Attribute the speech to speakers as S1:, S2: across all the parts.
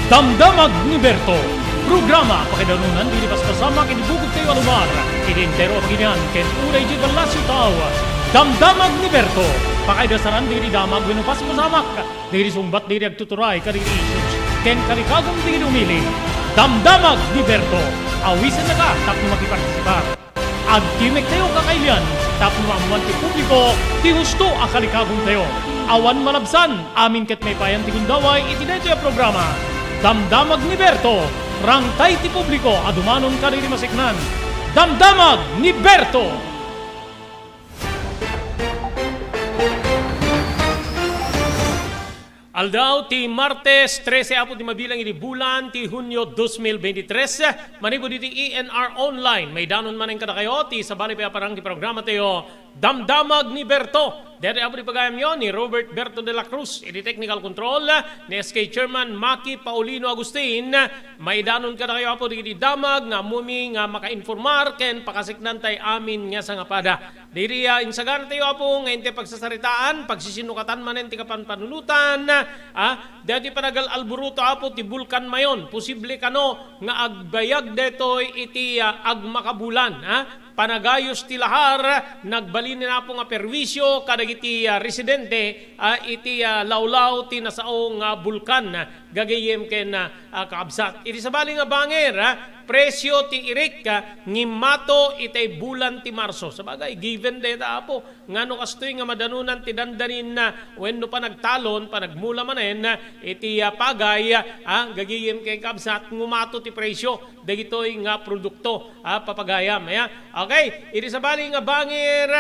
S1: Damdamag ni Berto. Programa pakidanunan dili paspasama kinibugog kayo alumar. Identero ang ginyan ken unay di balasyo tao. Damdamag ni Berto. Pakaidasaran diri damag wenno paspasamak. Diri sumbat diri agtuturay kadiri issues ken kalikagong diri umili. Damdamag ni Berto. Awisan na ka tapno makipartisipar. Agkimek tayo kakailan tapno maamuan ti publiko ti husto a kalikagong tayo. Awan malabsan amin ket may payan ti gundaway iti daytoy a programa. Damdamag ni Berto. Rangtay ti publiko adumanon kadiri masiknan. Damdamag ni Berto. Aldaw ti Martes 13 apo ti mabilang iti bulan ti Hunyo 2023 manibo diti ENR Online may danon man ang kada kayo ti sabali pa parang ti programa tayo Damdamag ni Berto. Dere apo di pagayam yon ni Robert Berto de la Cruz iti technical control ni SK Chairman Maki Paulino Agustin. May danon kada kayo apo di damag nga mumi nga maka-informar ken pakasiknan tay amin nga sangapada. Diri insagan tayo apo ngayon ti pagsasaritaan pagsisinukatan manen ti kapanpanunutan. Dati panagal alburuto apo ti bulkan mayon. Posible kano nga agbayag detoy iti agmakabulan. Panagayos ti lahar nagbalin na po nga perwisyo kadagiti residente iti lawlaw ti nasaong bulkan gagayem ken kaabsat. Iti sabali nga banger presyo ti irik ngimato itay bulan ti Marso. Sabagay given data apo ngano kastoy nga madanunan ti dandanin wenno pa nagtalon pa nagmula manen iti pagay gagayem ken kaabsat ngumato ti presyo dagitoy nga produkto papagayam. Okay, iti sabali nga bangir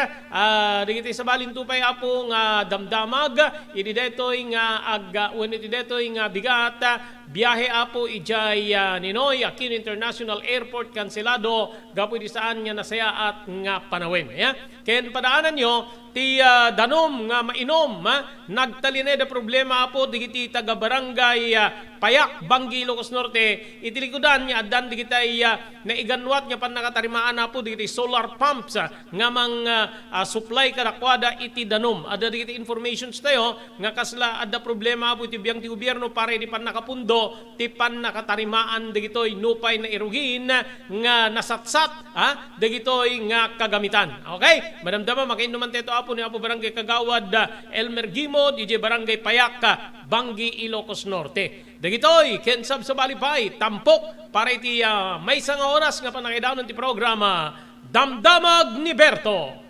S1: dagiti sabalin tupay apo nga damdamag iti detoy nga wenno iti detoy nga bigat biyahe apo ijay Ninoy Aquino International Airport kanselado gapo di saan nga nasaya at nga panawen. Ken padaanan nyo ti danom nga mainom nagtalinay da problema apo digiti taga barangay Payak Banggi Ilocos Norte iti likudan nya addan digitay naiganwat nya panakatarimaan apo digiti solar pumps nga mang supply kadakwada iti danom. Ada digiti informations tayo nga kasla adda problema apo iti biyang ti gobyerno para di panakapundo ti panakatarimaan digitoy nupay na irugin nga nasatsat digitoy nga kagamitan. Okay, madamdama makainuman teto apo ni apo barangay Kagawad Elmer Gimo DJ barangay Payak Banggi Ilocos Norte. Dagitoy ken sab sa balipay tampok para iti may isang oras nga panakidanon ti programa Damdamag ni Berto.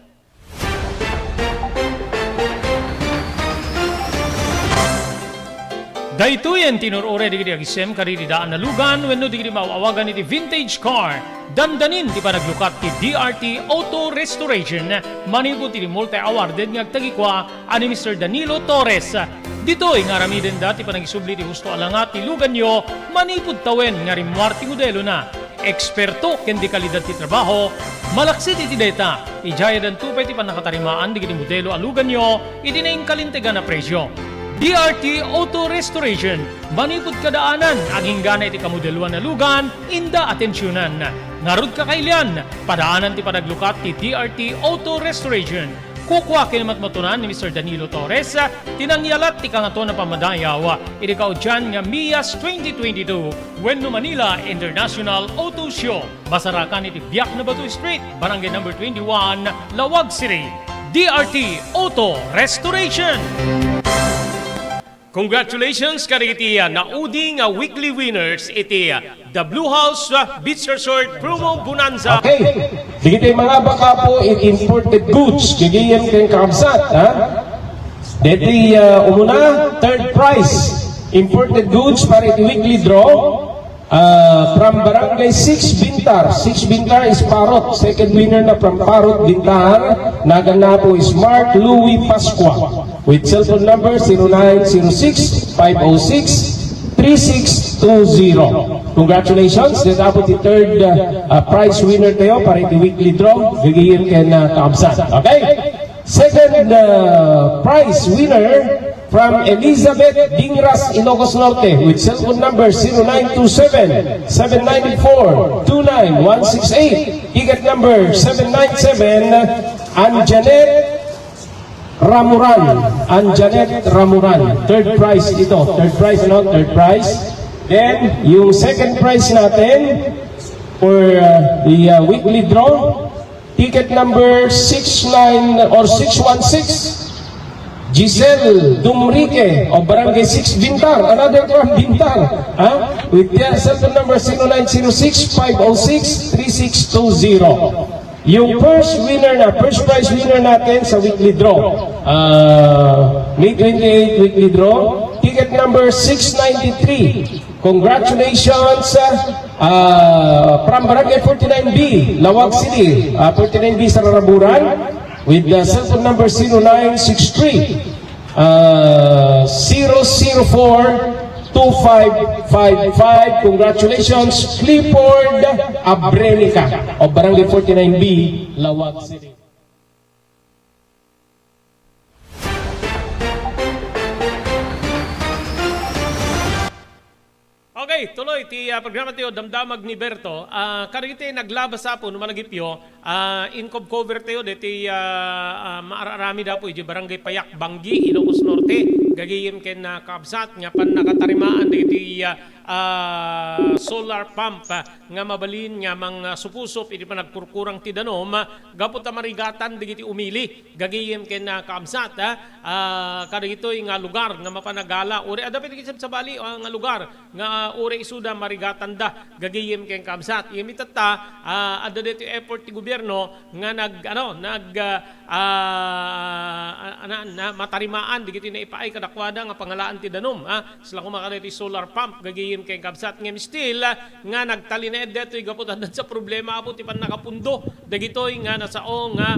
S1: Daytoyen tinurore digiti agisem kadiri daan na lugan wenno digiti maawagan iti vintage car. Dandanin ti panaglukat ti DRT Auto Restoration manibo ti multi awarded nga agtagikwa ani Mr. Danilo Torres. Ditoy nga ramiden dati panagisubli ti husto alangat ti lugan nyo manipud tawen nga rimwarti modelo na. Eksperto ken di kalidad ti trabaho malaksit iti data. Ijaya dan tupay ti panakatarimaan digiti modelo alugan nyo iti naing kalintegan na presyo. DRT Auto Restoration manipud kadaanan aging gana iti kamodeluan na lugan inda atensyonan. Narud kakailian padaanan ti panaglukat ti DRT Auto Restoration. Kukwa kinamatmatunan ni Mr. Danilo Torres tinangyalat ti kangato na pamadayaw iti kaudyan nga MIAS 2022 wenno Manila International Auto Show. Basarakan iti Biak na Batu Street, Barangay No. 21, Lawag City. DRT Auto Restoration. Congratulations kadagiti naudi nga weekly winners iti The Blue House Beach Resort Promo Bonanza.
S2: Okay, digiti mga baka po in imported goods gigiyan keng kaabsat deti umuna third prize imported goods para iti weekly draw from Barangay 6 Bintar. 6 Bintar is Parot. Second winner na from Parot Bintar. Nagana po is Mark Louis Pasqua with cellphone number 0906-506-3620. Congratulations. Then po the third prize winner tayo para iti weekly draw. Gigiyan ken kaabsat. Okay? Second prize winner from Elizabeth Dingras, Ilocos Norte with cellphone number 0927-794-29168. Ticket number 797, Anjanet Ramuran. Anjanet Ramuran. Third prize ito. Third prize, no? Third prize. Then, yung second prize natin for the weekly draw, ticket number 69 or 616, Giselle Dumrique of Barangay 6 Bintar, another one Bintar, with the cellphone number 0906-506-3620. Yung first prize winner natin sa weekly draw, May 28 weekly draw, ticket number 693. Congratulations from Barangay 49B, Lawag City, 49B sa Raraburan, with the cellphone number 0963 004-2555. Congratulations, Clifford Abrenica of Barangay 49B, Lawag City.
S1: Okay, tuloy ti programa tayo Damdamag ni Berto. Karigiti naglabas sa po numalagipyo income cover tayo deti maararami da po iti Barangay Payak Banggi Ilocos Norte gagayem ken na kabsat nga pan nakatarimaan deti solar pump nga mabalin nga mang supusop iti pa nagkurkurang ti danom gapot marigatan digiti umili gagayem ken na kabsat karigito nga lugar nga mapanagala uri adapit iti sa bali nga lugar nga uri isuda marigatan da gagayem ken kabsat imitata adda deti effort ti gobyerno nga matarimaan digiti na ipaay kadakwada nga pangalaan ti danom sila kumakada ti solar pump gagayem ken kabsat ngem still nga nagtalined deto igaputan sa problema apo ti pan nakapundo dagitoy nga nasao nga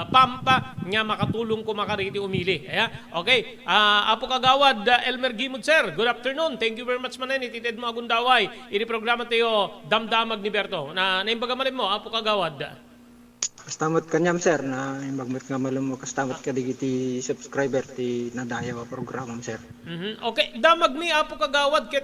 S1: pampa nga makatulong kumakada iti umili okay apo kagawad Elmer Gimod sir, good afternoon, thank you very much manen itited mo agundaway ini programa tayo Damdamag ni Berto na naimbaga malim mo apo kagawad.
S3: Kastamot kanyam sir na imbagmat nga malum mo kastamot ka digiti subscriber ti nadaya wa programa sir.
S1: Okay, damag mi apo kagawad ket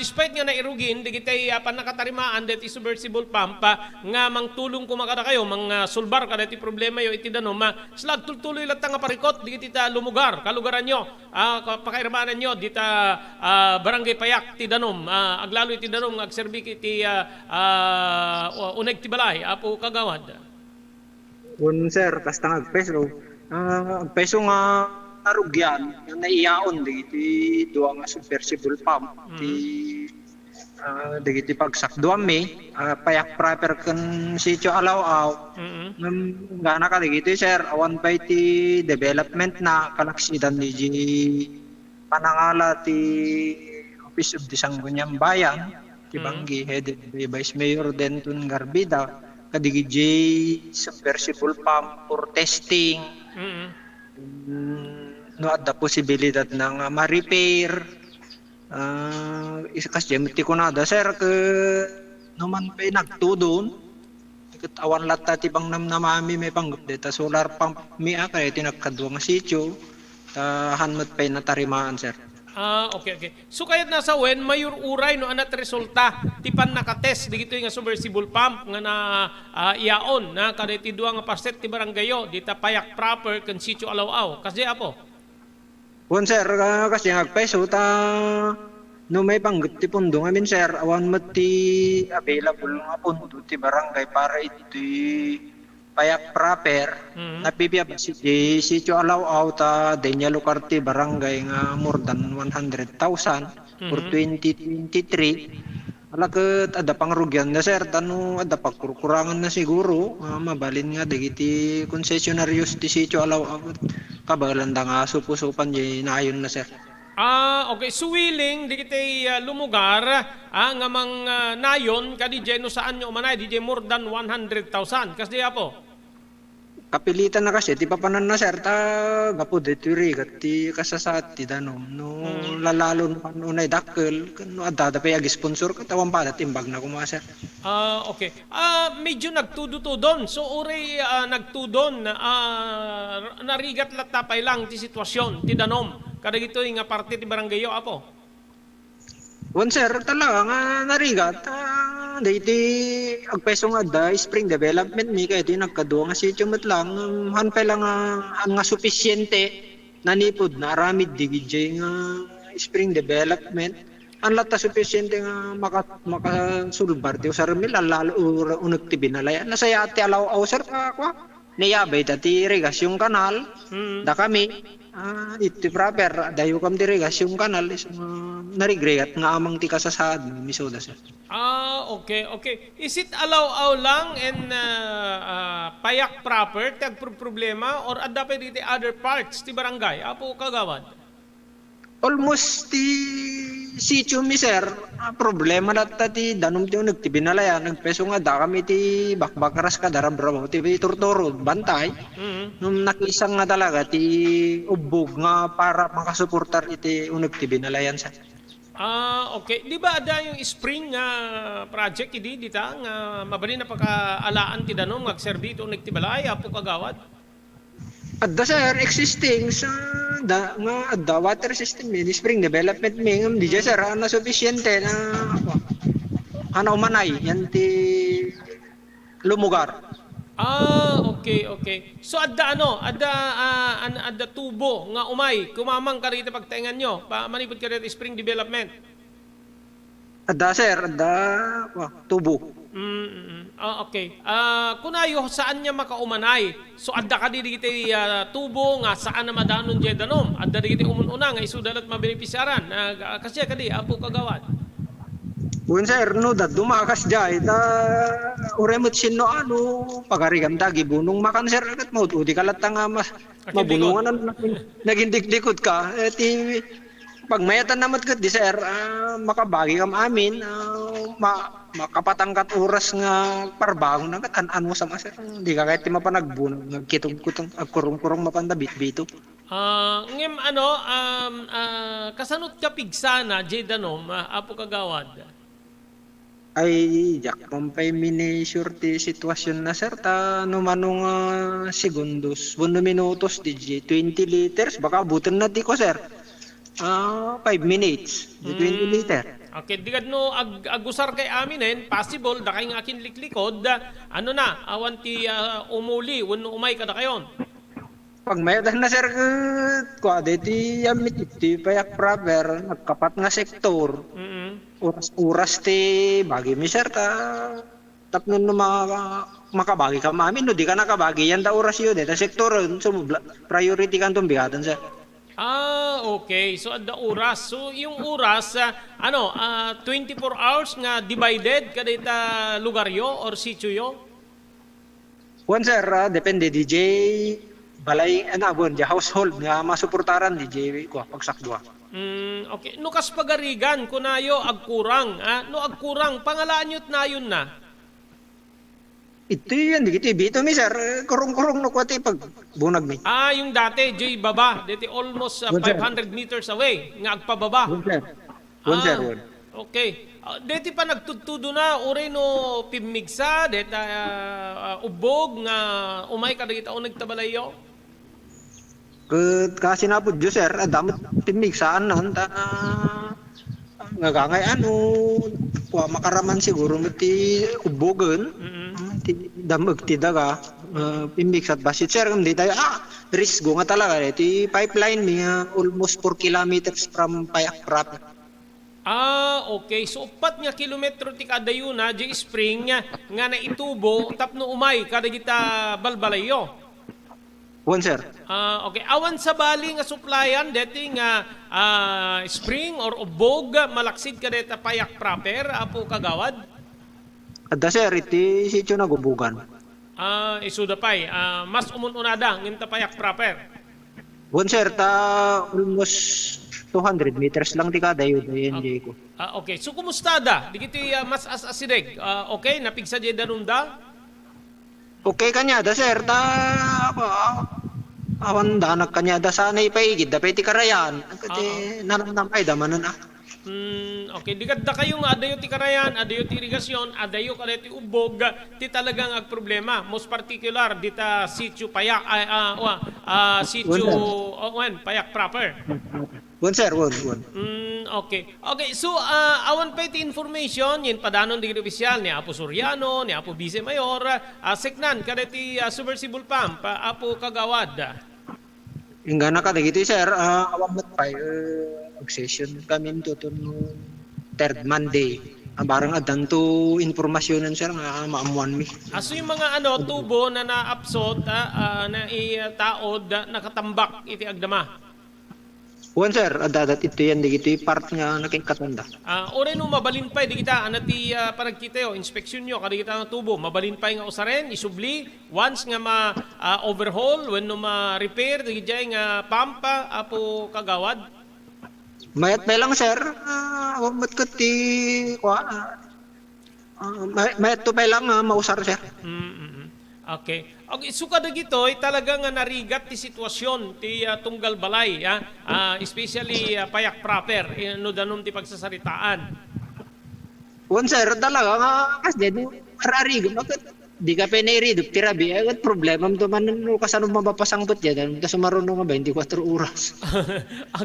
S1: despite nga nairugin digiti pan nakatarimaan deti submersible pump nga mangtulong kumakada kayo mang sulbar kada ti problema yo iti danom slag tultuloy lat nga parikot digiti ta lumugar kalugaran nyo pakairamanan nyo dita Barangay Payak ti danom aglalo iti danom agserbi iti uneg ti balay apo kagawad.
S3: Un sir kasta agpeso agpeso nga narugyan nga naiyaon digiti duwa nga submersible pump ti digiti pagsakduan mi payak proper ken sitio alaw-aw ngana ka digiti sir awan by ti development na kalaksidan ni panangala ti Office of the Sangguniang Bayan ti Banggi headed by Vice Mayor Denton Garbida kadigi submersible pump for testing no adda posibilidad ng ma-repair kasi ti kunada sir ke numan pa nagtudon ket awan latta ti bang namnamami may panggap deta solar pump mi kay ti nagkadwa nga sitio hanmat pa natarimaan sir.
S1: Okay. So kayat nasa wen mayor uray no anat resulta ti pan nakatest digito nga submersible pump nga na iaon na kada ti duwa nga parset ti baranggayo dita Payak proper ken sitio alaw-aw kasi apo.
S3: Wan sir kasi nagpeso ta no may panggut ti pundo ngamin sir awan met ti available nga pundo ti barangay para iti Payak proper napipiyap si sitio alaw-aw ta denya lugar ti barangay nga more than 100,000 for 2023 alaket ada pangrugyan na sir tano ada pagkurkurangan na siguro mabalin nga digiti concessionaryos ti sitio alaw-aw kabalanda nga supusupan di naayon na sir.
S1: Okay. So willing di kita lumugar nga mang nayon kadi no saan nyo manay di more than 100,000 kasi apo.
S3: Kapilitan na kasi ti papanan na sir ta gapo deturi kat ti kasasat ti danom no lalalo no unay dakkel no adda pa ag sponsor kat awan pa timbag na kuma sir.
S1: Okay. Medyo nagtudutudon. So uri nagtudon narigat latapay lang ti sitwasyon ti danom. Kada gito nga parte ti baranggayo apo.
S3: Wan sir talaga nga narigat dati agpeso nga da spring development mi kay ti nagkaduwa nga sitio met lang hanpay lang nga sufisyente nanipod na aramid digijay nga spring development ang lata sufisyente nga makasulbar ti usar mil lalo unek ti binalayan nasaya ti alaw sir kwa niyabay ti irigasyong kanal da kami iti proper dayo kam ti irigasyong kanal is narigregat nga amang ti kasasad misoda sir.
S1: Okay. Is it allow lang and payak proper tag problema or adda pa diti other parts ti barangay apo kagawad?
S3: Almost ti sitio mi sir, problema na ti danom ti unek ti binalaya nagpeso nga da kami ti bakbakaras ka darabramo ti turturo bantay. Nung nakisang nga talaga ti ubog nga para makasuportar iti unek ti binalayan sir.
S1: Okay. Di ba ada yung spring project idi dita nga mabali na pagkaalaan ti danom agserbito unek ti balay apo kagawad?
S3: Adda sir existing sa adda water system ni spring development ngam di sir na sufficiente na ano manay yan ti lumugar.
S1: Okay. So adda adda tubo nga umay kumamang ka rito pagtaingan nyo manipod ka rito spring development.
S3: Adda sir, tubo.
S1: Okay. Kunayo saan niya makaumanay? So adda ka dito tubo nga saan na madanon diyan danom. Adda dito umununa nga isudalat mabenepisyaran. Kasi kadi apo kagawad.
S3: Bun sir, no da dumakas jay da uremot sinno pagarigam dagi bunong makan sir kat mo di kalatang mabunungan naging dikdikot ka ti pagmayatan namat kat di sir makabagi kam amin makapatangkat oras nga parbago na kat an mo sama sir di ka kahit ti mapanagbunong nagkitong-kutong agkurong-kurong mapandabit bito.
S1: Ngem kasanot ka pigsana jay danom apo kagawad.
S3: Ay jak pampay minisure ti sitwasyon na sir ta no manong segundos 1 minutos di 20 liters baka abutan na ti ko sir 5 minutes di 20 liter.
S1: Okay, digad no agusar kay amin possible da kay nga akin liklikod awan ti umuli wenno umay kada kayon.
S3: Pagmayadan na sir ko ti amit ti payak proper nagkapat nga sektor. Oras ti bagi mi sir tapno no makabagi ka mamin no di ka nakabagi yan da oras yun ta sektor so priority kan tumbigatan sir.
S1: Okay. So at the oras. So yung oras 24 hours nga divided kada ita lugar yo or sitio yo?
S3: One sir, depende DJ balay di household nga masuportaran DJ ko pagsakdwa.
S1: Okay. No kas pagarigan kunayo agkurang no agkurang pangalaan yut na yun na.
S3: Ito yan, di kiti bito mi sir, kurong-kurong no kwati pag bunag mi.
S1: Yung dati, Jay Baba, dati almost 500 meters away, nga agpababa.
S3: One sir.
S1: Okay. Dati pa nagtutudo na, uri no pimigsa, dati ubog, nga umay ka dagita o nagtabalayo.
S3: Kasi na po Diyos sir, damot pimigsaan nun, ngagangay makaraman siguro ti ubogan. Damag ti daga pimix at basit sir hindi tayo risk go nga talaga ti pipeline mi almost 4 kilometers from Payak proper.
S1: Okay. So 4 nga kilometro ti kadayuna di spring nga naitubo tapno umay kada kita balbalayo.
S3: One sir.
S1: Okay. Awan sa bali nga supplyan deti nga spring or ubog malaksid ka deta Payak proper apo kagawad.
S3: Adda sir, iti sityo nagubugan.
S1: Isuda pay. Mas umununada ng Payak proper.
S3: One sir, almost 200 meters lang ti kada yun ko.
S1: Okay. So, kumusta da? Di kiti mas asideg. Okay? Napigsa di danunda?
S3: Okay kanya da sir. Awan danak kanya da sana ipaigid. Da peti karayan. Kasi nanamay da manan
S1: Okay, di kadda kayo nga adayo ti karayan, adayo ti irigasyon, adayo kada ti ubog, ti talagang ag problema. Most particular dita sitio Payak sitio Payak proper.
S3: One sir, one.
S1: Okay. So awan pa iti information yin padanon di opisyal ni Apo Soriano, ni Apo Vice Mayor, seknan kada ti submersible pump, Apo kagawad.
S3: Ingana ka dagiti sir, awan met pay session kami to no third Monday. Barang adan to informasyonan sir nga maamuan mi.
S1: Aso yung mga tubo na naapsot, na itaod, nakatambak iti agdama.
S3: Wan sir, adadat ito yan, di ito yung part nga naking katanda.
S1: Ore no mabalinpay di kita anati panagkita yo inspeksyon nyo kada kita ng tubo mabalinpay nga usaren isubli once nga ma overhaul when no ma repair di jay nga pampa apo kagawad.
S3: Mayat may lang sir, mat ko ti mayat to may lang mausar sir.
S1: Okay. Okay, suka dagitoy talaga nga narigat ti sitwasyon ti tunggal balay, especially payak proper no danom ti pagsasaritaan.
S3: Wan sir, talaga nga kasi di rarigom di ka pinairidop tirabi ay problema mo man no kasano mapapasangpot diyan ta sumarunong nga 24 oras.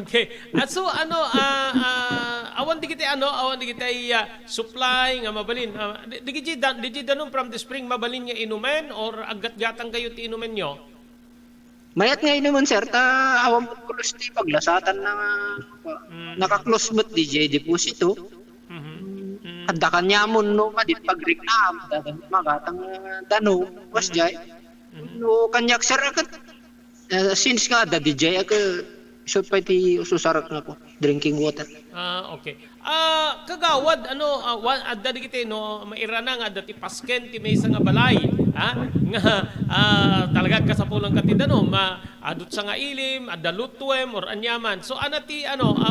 S1: Okay. At so awan di kita supply nga mabalin. Di danom from the spring mabalin nga inumen or aggat-gatang kayo ti inumen nyo?
S3: Mayat nga inuman sir ta awan mo close ti paglasatan na naka-close mo DJ deposito. Adda kanya mo no madit pagreklamo dadan magatang dano was jay no kanyak sir akat since nga da DJ ak so pati ususarak na ko drinking water.
S1: Okay. Kagawad adda digiti no mairana nga adda ti pasken ti maysa nga balay nga talaga kasapulan ka ti danom adut sa nga ilim adda lutwem or anyaman. So anati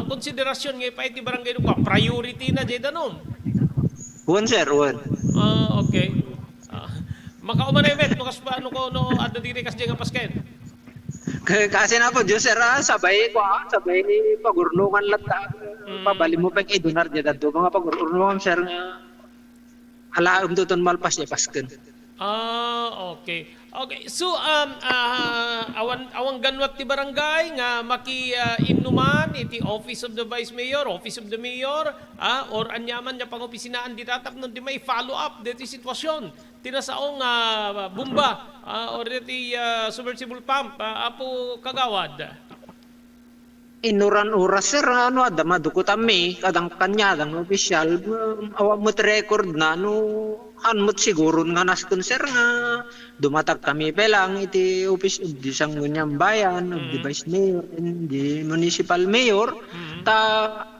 S1: konsiderasyon nga iti barangay no priority na jay danom.
S3: One sir, one.
S1: Okay. Makaumanemet, nukas pa, no, adda diri kas nga pasken.
S3: Kasi na po, Diyos sir, sabay pagurnungan lata. Pabali mo pag idunar niya dato. Mga pagurnungan sir, alaam doon malpas niya pasken.
S1: Okay. Okay. So awan ganwat ti barangay nga inuman iti Office of the Vice Mayor, Office of the Mayor, or anyaman nya pangopisinaan di tatap di may follow up deti sitwasyon. Tinasaong bomba or deti submersible pump apo kagawad.
S3: Inuran oras sir, ada madukot ami, kadang kanya, kadang opisyal, awam mo't record na, hanmot siguro nga naskon sir nga, dumatag kami pelang, iti office of the Sangguniang Bayan, of the Vice Mayor, and the Municipal Mayor, ta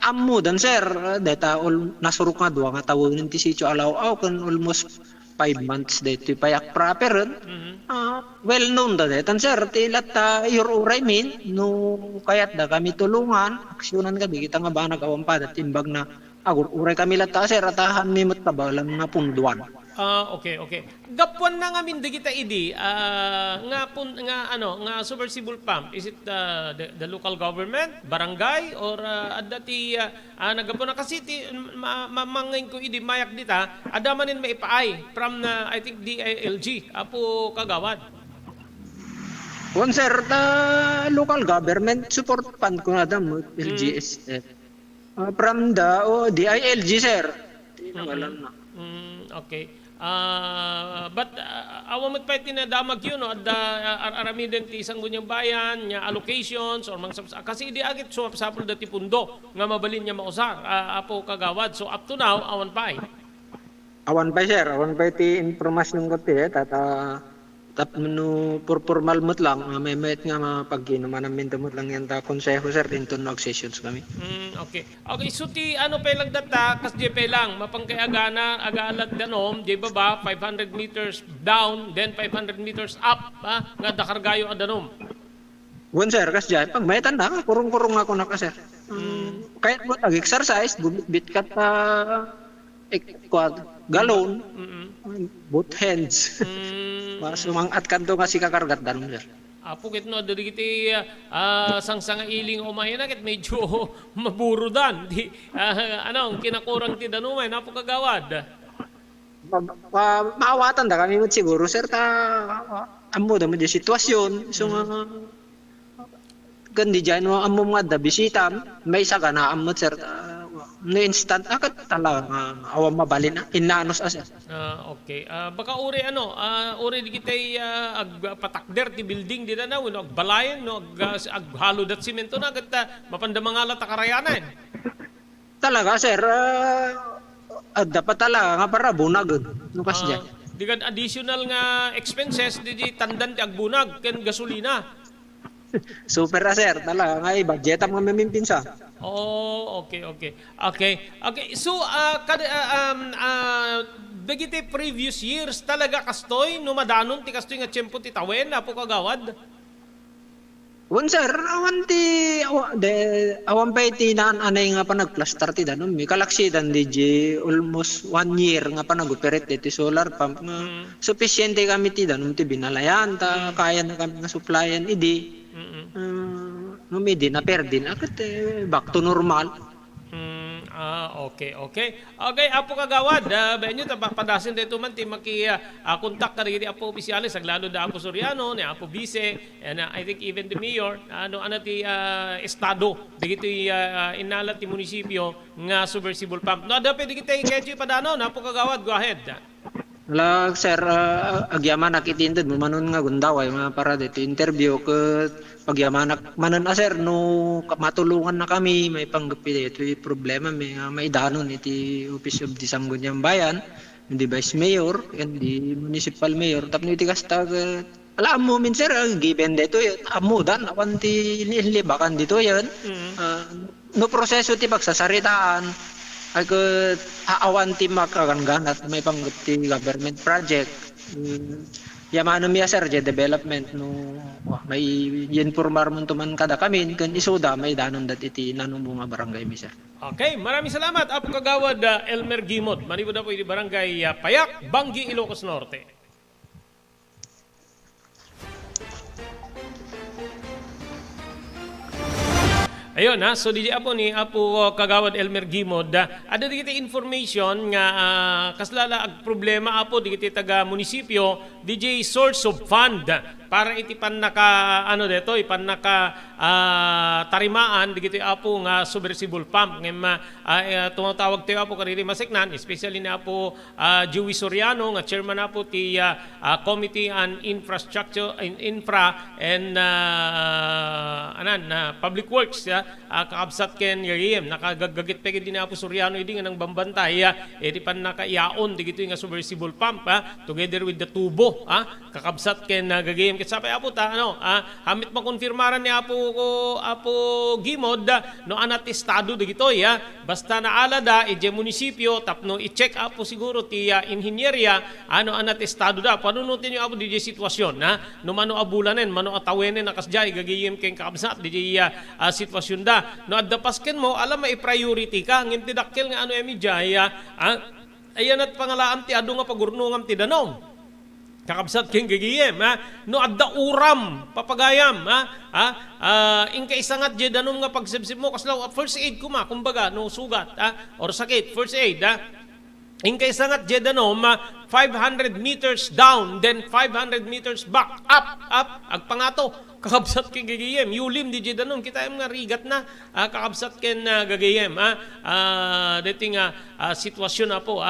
S3: amudan sir, data nasurok nga doon nga tawagin ti sityo alaw, kan almost 5 months dito payak proper well known da detan sir tilat your uray min no kayat da kami tulungan aksyonan kami kita nga ba nagawampada timbag na agur uray kami lata sir atahan mimot tabalan nga punduan.
S1: Okay. Gapuan na nga min kita idi nga submersible pump is it the local government, barangay or adati nagapon na kasi mamangin ko idi mayak dita ada manin maipaay from I think DILG apo kagawad.
S3: One sir local government support fund ko na dam LGS from the DILG sir. Tinangalan na.
S1: Okay. But awan mo pa tinadamag yun no at aramiden ti Sangguniang Bayan nya allocations or kasi di agit so sapul dati pundo nga mabalin nya mausar apo kagawad so up to now awan pa
S3: sir awan pa ti informasyon ko ti tata tap menu formal mot lang may nga mapagginuman namin tamot lang yan ta konseho sir dinton no sessions kami.
S1: Okay so ti pa lang data kas di pa lang mapangkayagana agalat danom di baba 500 meters down then 500 meters up nga dakargayo adanom.
S3: Wan sir kas di pag may tanda kurung-kurung ako na ka sir. Kahit mo exercise bit kat galon both hands. Sumangat kanto nga si kakargat danom sir.
S1: Apukit no diri kiti sangsanga iling umahin na ket medyo maburudan di kinakurang ti danumay napo kagawad.
S3: Maawatan da kami mo siguro sir ta amo da mo di sitwasyon so gandi diyan mo amo nga da bisita may isa ka na amo sir no instant akat talaga awam mabalin inanos as
S1: Okay. Baka uri uri di kitay ag patakder ti building di na no agbalayan no aghalo dat simento na kat mapandamangala ta karayanan.
S3: talaga sir dapat talaga nga para bunag no kasi
S1: Di kad additional nga expenses di tandan ti agbunag ken gasolina.
S3: super sir talaga nga budget ang mga mamimpinsa.
S1: Oh, okay. So, dagiti previous years talaga kastoy no madanon ti kastoy nga tiyempo ti tawen apo kagawad.
S3: Wan sir, awan pa iti naan anay nga pa nagplaster ti danon. May kalaksidan di almost 1 year nga pa nag-operate ti solar pump nga sufficiente kami ti danon ti binalayan ta kaya na kami nga supplyan idi. Di na perdin akat back to normal.
S1: Okay. Okay, apo kagawad, benyo ta padasin dito man ti kontak ka rin apo opisyales saglalo da apo Soriano, ni apo Vice, and I think even the mayor, ti estado, digito inalat ti munisipyo nga submersible pump. No, dapat digito i-catch padano, apo kagawad, go ahead.
S3: Wala sir, agyaman nakitindad mo manon nga gundaway mga para dito interview ke pagyaman manon sir no matulungan na kami may panggapi dito yung problema may danon iti Office of the Sangguniang Bayan hindi Vice Mayor and the Municipal Mayor tapno iti kasta alam mo min sir given dito amudan awan ti nilibakan dito yan no proseso ti pagsasaritaan ay ko aawan ti makagangan at may pangguti government project. Yamano miya sir, development no may informar mo tuman kada kami kan isuda may danon dat iti nanong mga barangay mi sir.
S1: Okay, maraming salamat apo kagawad Elmer Gimod. Manibod po iti barangay Payak, Bangi, Ilocos Norte. Ayun so di apo ni apo kagawad Elmer Gimod, ada di kita information nga kaslala ag problema apo di kita taga munisipyo DJ source of fund para iti pan naka deto ipan naka tarimaan di kita apo nga submersible pump ngem tumatawag tayo apo kanili masiknan especially na apo Joey Soriano nga chairman apo ti Committee on Infrastructure Infra and Public Works kakabsat ken yayem nakagagagit pegi din apo Soriano idi nga nang bambantay iti pan nakaiyaon di gito nga submersible pump together with the tubo kakabsat ken gagayem ket sapay apo ta hamit makonfirmaran ni apo Gimod no anat estado di gito basta naalada ije munisipyo tapno i-check apo siguro ti inhinyerya anat estado da panunutin niyo apo di sitwasyon no mano abulanen mano atawenen nakasjay gagayem ken kakabsat di sitwasyon da no adda pasken mo alam may priority ka ngem ti dakkel nga emi jaya ayan at pangalaan ti adu nga pagurnungam ti danong kakabsat ken gagiyem no adda uram papagayam inka isangat je danom nga pagsibsib mo kaslaw first aid kuma kumbaga no sugat or sakit first aid inka isangat je danom 500 meters down then 500 meters back up agpangato kakabsat ken gagayem yulim di danon kita nga rigat na kakabsat ken gagayem deti nga sitwasyon na po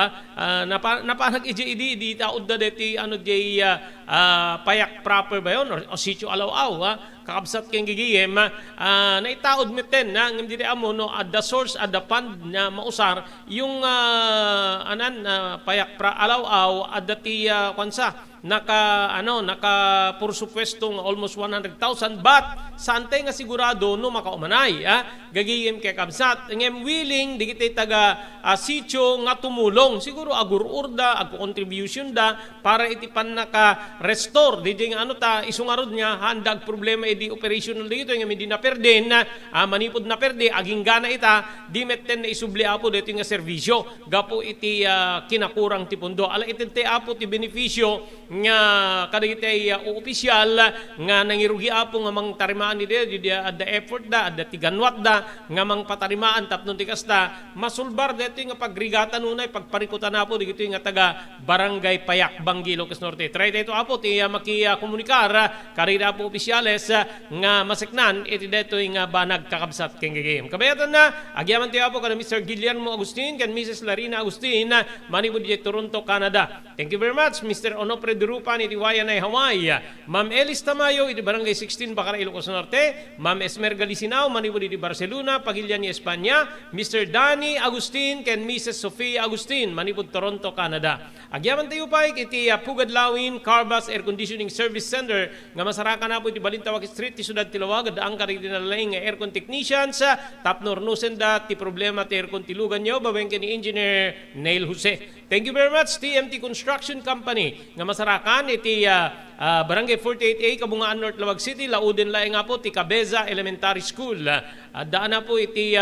S1: napanag ije di taod da deti Payak proper ba yon o sitio Alaw-aw kakabsat ken gagayem naitaod meten ngem diri amo no at the source at the fund na mausar yung Payak Alaw-aw at dati kwansa naka pursupuestong almost 100,000 but sante nga sigurado no makaumanay gagayem kay kabsat ngem willing di kita taga sitio nga tumulong siguro agururda contribution da para itipan naka restore di nga isungarod niya handag problema di operational dito ngem di na perden manipod na perde aging gana ita di metten na isubli apo dito nga serbisyo gapo iti kinakurang ti pundo ala itente apo ti benepisyo nga kadagitay opisyal nga nangirugi apo nga mang tarimaan ni adda effort da adda tiganwat da nga mang patarimaan tapnon ti kasta masulbar dito nga pagrigatan nunay pagparikutan apo digito nga taga barangay Payak Bangi Ilocos Norte try dito apo apo ti makikomunikar karida po opisyales nga masiknan iti detoy nga banag kakabsat ken gagayem. Kabayatan na agyaman ti apo kada Mr. Guillermo Agustin ken Mrs. Larina Agustin manipud di Toronto, Canada. Thank you very much Mr. Onofre Durupan iti Wayanay, Hawaii. Ma'am Elis Tamayo iti Barangay 16 Bacara, Ilocos Norte. Ma'am Esmer Galisinao manipud iti Barcelona, Pagilian ni Espanya. Mr. Danny Agustin ken Mrs. Sofia Agustin manipud Toronto, Canada. Agyaman tayo pa iti Pugad Lawin Carbas Air Conditioning Service Center nga masarakan na po iti Balintawak Street ti Sudad Tilawag ang kariti na laing nga aircon technicians tapnor nusenda ti problema ti aircon tilugan nyo babengke ni Engineer Neil Jose. Thank you very much TMT Construction Company nga masarakan iti Barangay 48A Kabungaan North Lawag City lauden laing nga po ti Cabeza Elementary School. Daan na po iti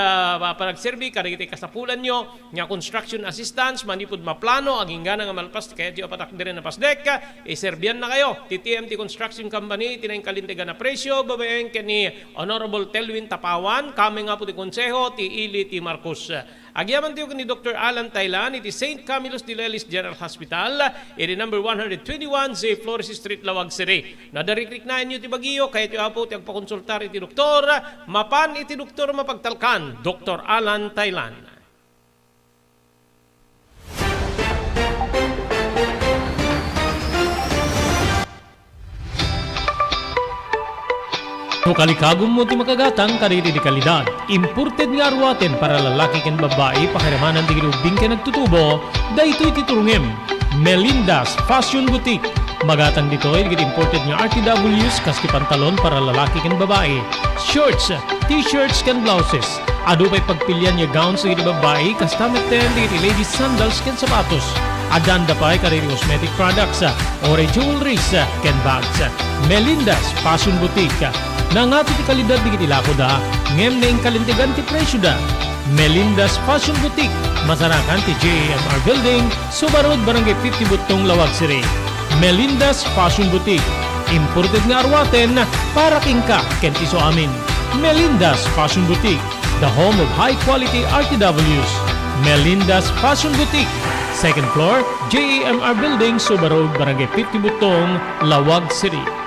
S1: panagserbi kariti kasapulan nyo nga construction assistance manipud maplano aging gana nga malpas kaya di apatak dire na pasdek iserbian na kayo ti TMT Construction Company tinayong kalintigan na presyo babaeng ni Honorable Telwin Tapawan kami nga po ti konseho ti Ili ti Marcos. Agyaman tiyo ni Dr. Alan Taylan iti St. Camillus de Lelis General Hospital iti number 121 Z Flores Street, Lawag City. Nadarikrik na inyo ti Baguio kaya tiyo po ti agpakonsultar iti doktor mapan iti doktor mapagtalkan Dr. Alan Taylan. No kalikagom mo ti makagatang kariri di kalidad. Imported nga arwaten para lalaki ken babae pakiramanan ti grubing ken nagtutubo. Daytoy ti turungem. Melinda's Fashion Boutique. Magatang ditoy gid imported nga RTWs kas ti pantalon para lalaki ken babae. Shorts, t-shirts ken blouses. Adu pay pagpilian nga gowns gid babae kas tameten di ladies sandals ken sapatos. Adanda pay kariri cosmetic products, ore jewelries ken bags. Melinda's Fashion Boutique. Nangato ti kalidad di kiti lako da, ngem na yung kalintigan ti presyo da. Melinda's Fashion Boutique, masarakan ti JMR Building, Subarod, Barangay 50 Butong, Lawag City. Melinda's Fashion Boutique, imported nga arwaten para kingka ken iso amin. Melinda's Fashion Boutique, the home of high-quality RTWs. Melinda's Fashion Boutique, second floor, JMR Building, Subarod, Barangay 50 Butong, Lawag City.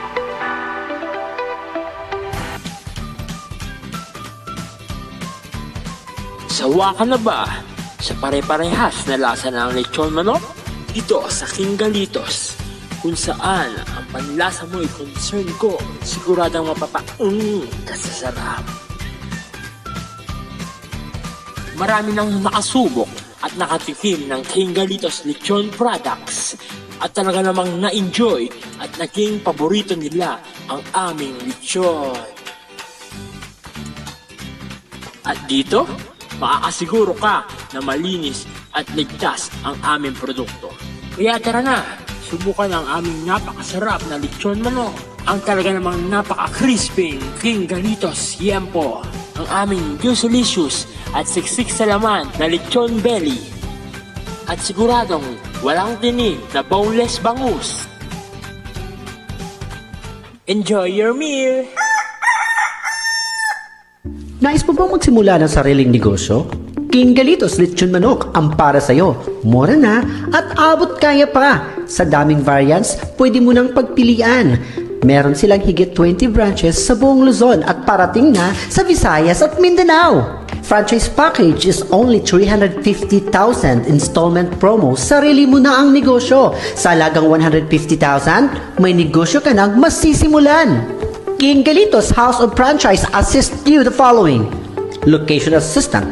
S4: Sawa ka na ba sa pare-parehas na lasa ng lechon manok? Ito sa King Galitos, kung saan ang panlasa mo ay concern ko, siguradang kasasarap. Marami nang nakasubok at nakatikim ng King Galitos lechon products at talaga namang na-enjoy at naging paborito nila ang aming lechon. At dito, makakasiguro ka na malinis at ligtas ang aming produkto. Kaya tara na, subukan ang aming napakasarap na lechon manok. Ang talaga namang napaka-crispy King Galitos Yempo. Ang aming juicelicious at siksik sa laman na lechon belly. At siguradong walang tinig na boneless bangus. Enjoy your meal!
S5: Nais mo bang magsimula ng sariling negosyo? King Galitos Lechon Manok ang para sa'yo. Mura na at abot kaya pa. Sa daming variants, pwede mo nang pagpilian. Meron silang higit 20 branches sa buong Luzon at parating na sa Visayas at Mindanao. Franchise package is only 350,000 installment promo. Sarili mo na ang negosyo. Sa halagang 150,000, may negosyo ka nang masisimulan. King Galitos House of Franchise assists you the following: location assistant,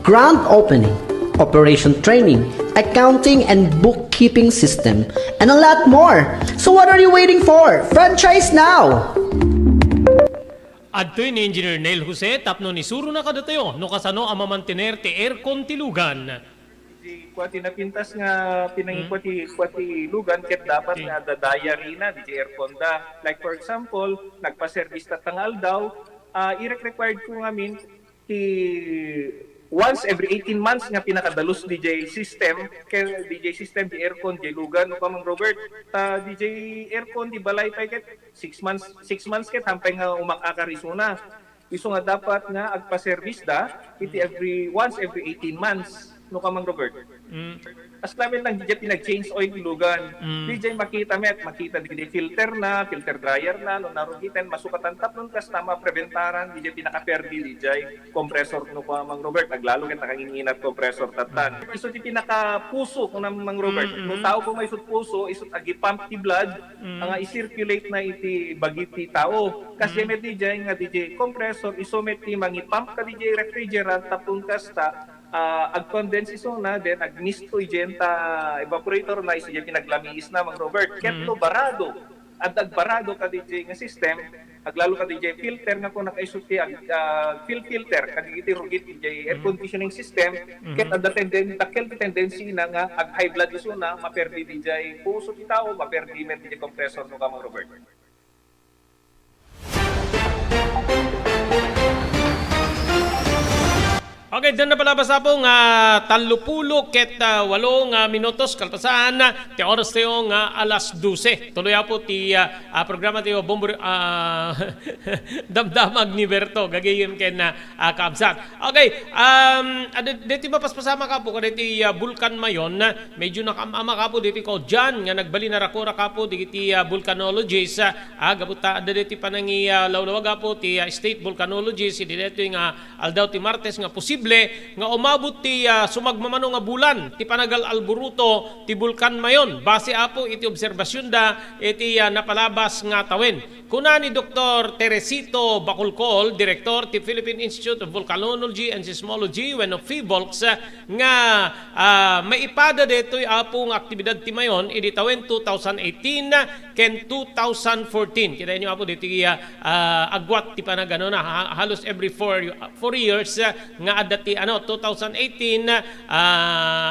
S5: grand opening, operation training, accounting and bookkeeping system, and a lot more. So what are you waiting for? Franchise now!
S1: Adtoy ni Engineer Neil Jose tapno ni suro na kadatayo no kasano ang mamantener ti aircon tilugan.
S6: Di kwati napintas nga pinangikwati lugan ket dapat nga dadaya rina di aircon da. Like for example, nagpa-service ta tangal daw, i-required ko ngamin ti once every 18 months nga pinakadalos DJ system di aircon di lugan no kamang Robert ta DJ aircon di balay pa ket 6 months ket hampay nga umakakarisuna. Iso nga dapat nga agpa-service da iti once every 18 months. no kamang Robert. As namin lang DJ pinag-change oil ilugan. DJ makita di filter dryer na no narugitan masukatan tap nun kas tama preventaran DJ pinaka-perdi DJ compressor no kamang Robert aglalo ket nakanginginat compressor tatan. Iso di pinaka-puso kung namang Robert. No tao ko may isut puso isut agi pump ti blood nga i-circulate na iti bagiti tao. Kasi may DJ nga DJ compressor iso met ti mangi-pump ka DJ refrigerant tapon kasta ag-condense iso na then ag-misto igenta evaporator na iso pinaglamiis na mang Robert ketlo barado at agbarado ka DJ nga system aglalo ka DJ filter nga kung nakaisuti filter kaditi rugit DJ air conditioning system ket at tendency na nga ag high blood iso na maperdi DJ puso ti tao maperdi met DJ compressor no ka mang Robert.
S1: Okay, doon na palabas po nga 30 ket 8 minutos kalpasan ti oras tayo nga alas 12. Tuloy po ti programa tayo damdamag ni Berto gagayem ken kaabsat. Okay, dito mapaspasama ka po kaditi Bulkan Mayon medyo nakama ka po dito ko dyan nga nagbali na rakora ka po diti volcanologist gabuta dito panangi lawlawaga po ti state volcanologist dito nga aldaw ti Martes nga posible nga umabot ti sumagmamano nga bulan ti panagal alburuto ti Bulkan Mayon base apo iti obserbasyon da iti napalabas nga tawen kuna ni Dr. Teresito Bacolcol Director ti Philippine Institute of Volcanology and Seismology when of FIVOLCS nga maipada detoy apo nga aktibidad ti Mayon iti tawen 2018 ken 2014 kita inyo apo diti agwat ti panagano na halos every 4 years nga adati 2018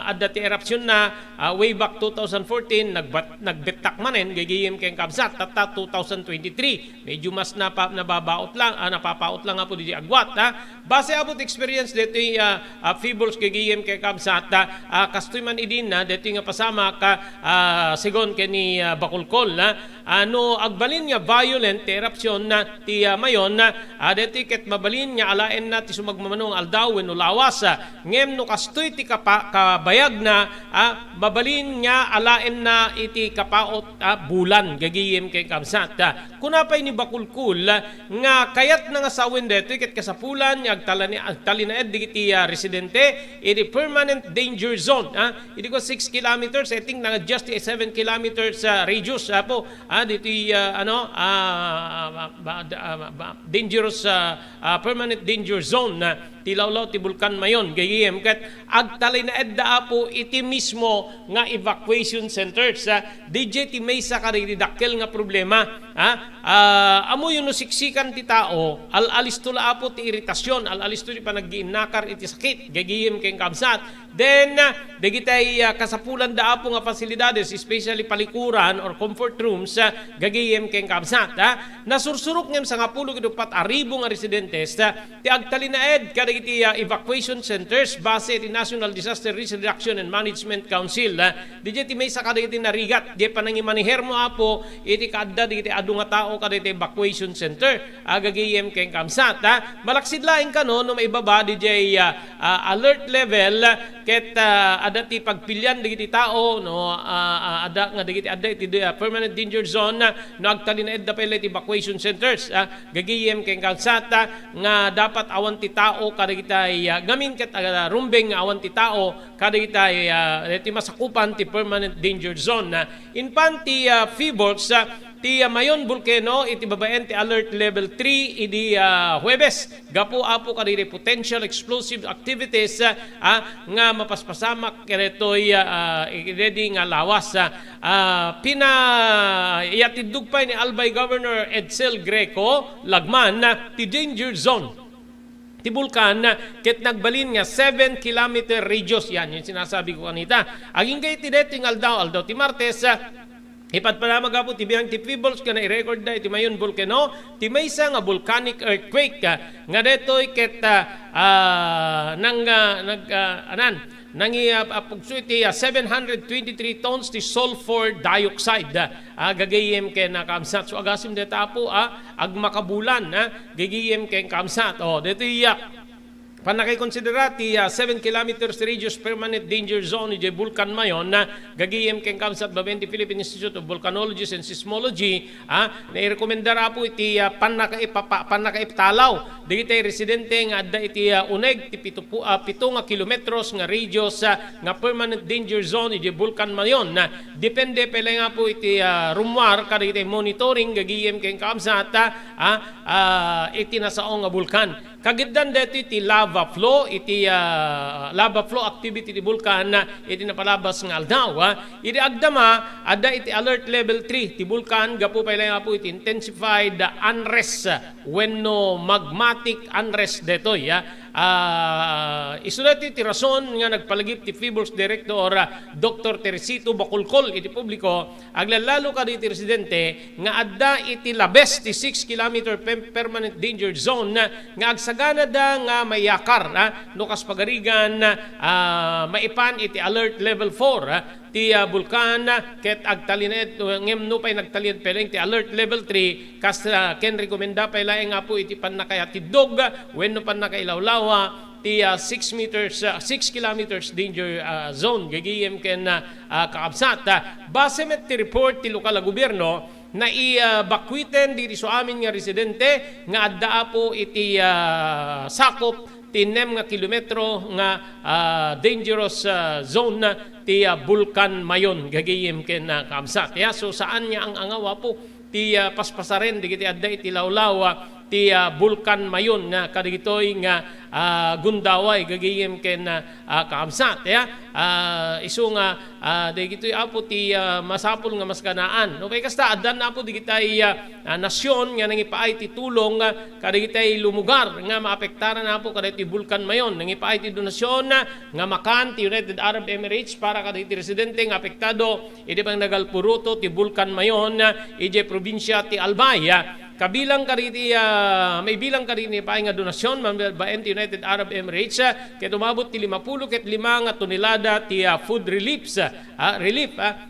S1: adati eruption na way back 2014 nagbetak manen gagayem ken kabsat tata 2023 medyo mas nababaot lang napapaot lang apo di agwat base abot experience dito FIVOLCS gagayem ken kabsat kastoy man idin na dito nga pasama ka sigon ken ni Bacolcol ano agbalin nga violent eruption na ti Mayon dito ket mabalin nga alaen na ti sumagmamanong aldaw no lawas ngem no kastoy ti kabayag na mabalin nga alaen na iti kapaot bulan gagiyem kay kamsat kunapay ni Bacolcol nga kayat na nga sawin deto ket kasapulan nga agtalinaed digiti residente iti permanent danger zone iti ko 6 kilometers I think nga just 7 kilometers radius po diti dangerous permanent danger zone tilawlaw ti Bulkan Mayon gayem ket agtalay na edda po iti mismo nga evacuation centers DJ ti maysa ka dakkel nga problema amo yun no siksikan ti tao alalis tula po ti iritasyon alalis ti panaggiinnakar iti sakit gagayem ken kabsat then dagitay kasapulan da po nga pasilidades especially palikuran or comfort rooms gagayem ken kabsat nasursurok ngem sa 10 kidupat aribo nga residentes ti agtalinaed kadagiti evacuation centers base ti National Disaster Risk Reduction and Management Council DJ ti maysa kadagiti narigat di panangimaniher mo apo iti kaadda digiti adu nga tao kadagiti evacuation center gagayem ken kamsat malaksid laing kano no maibaba DJ alert level ket ada ti pagpilyan digiti tao no ada nga digiti adda iti permanent danger zone no agtalinaed da pala iti evacuation centers gagayem ken kamsat nga dapat awan ti tao kadagitay gamin ket rumbeng awan ti tao kadagitay iti masakupan ti permanent danger zone in panti FIVOLCS ti Mayon Volcano iti babaen ti alert level 3 idi Huwebes gapo apo kadiri potential explosive activities nga mapaspasamak keretoy ready nga lawas pinayatidugpay ni Albay Governor Edsel Greco Lagman ti danger zone ti Bulkan ket nagbalin nga 7 kilometer radius yan yung sinasabi ko kanita aging kay ti deting aldaw ti Martes ipadpanamag po ti biyang ti FIVOLCS ka na i-record na iti Mayon Volcano ti maysa nga volcanic earthquake nga detoy ket pagso iti 723 tons ti sulfur dioxide gagayem ken kamsat so agasim deta po agmakabulan gagayem ken kamsat deto panakay konsiderati 7 kilometers radius permanent danger zone iti bulkan mayon na gagiyem ken kamsat Babenti Philippine Institute of Volcanology and Seismology nairekomendara po iti panakaiptalaw digiti residente nga adda iti uneg ti 7 nga kilometros nga radius nga permanent danger zone iti bulkan mayon na depende pala nga po iti rumwar kadagiti monitoring gagiyem ken kamsat iti nasaong nga bulkan. Kagiddan dito iti lava flow, iti lava flow activity ti bulkan iti napalabas nga aldaw. Iti agdama, ada iti alert level 3 ti bulkan, gapu pa ilang po iti intensified unrest when no magmatic unrest dito. Isulat iti rason nga nagpalagip ti FIBOLS Director Dr. Teresito Bacolcol iti publiko, aglalalo ka iti residente nga adda iti labes ti 6 kilometer permanent danger zone nga agsagana da nga mayakar no kas pagarigan maipan iti alert level 4 ti bulkan ket agtalined ngem no pay nagtalin peleng ti alert level 3 kas ken rekomenda pay laeng nga po iti pannakayatidog wenno pannakailawlaw ti 6 kilometers danger zone gagiyem ken kaabsat base met ti report ti lokal a gobyerno na i-bakwiten diri so amin nga residente nga adda po iti sakop ti 9 nga kilometro nga dangerous zone ti bulkan mayon gagiyem ken kaabsat so saan niya ang angawa po ti paspasaren digiti adda iti lawlaw ti bulkan mayon nga kadigitoy nga gundaway gagiyem ken kaamsat isu nga digitoy apo ti masapul nga maskanaan no kay kasta addan apo digitay nasyon nga nangipaay ti tulong kadigitay lumugar nga maapektaran apo kadagiti bulkan mayon nangipaay ti donasyon nga makan ti United Arab Emirates para kadagiti residente nga apektado iti pang nagalpuruto ti bulkan mayon iti probinsya ti Albay kabilang kariti may bilang kariti pa nga donasyon mambaen ti United Arab Emirates ket umabot ti 55 nga tonelada ti food relief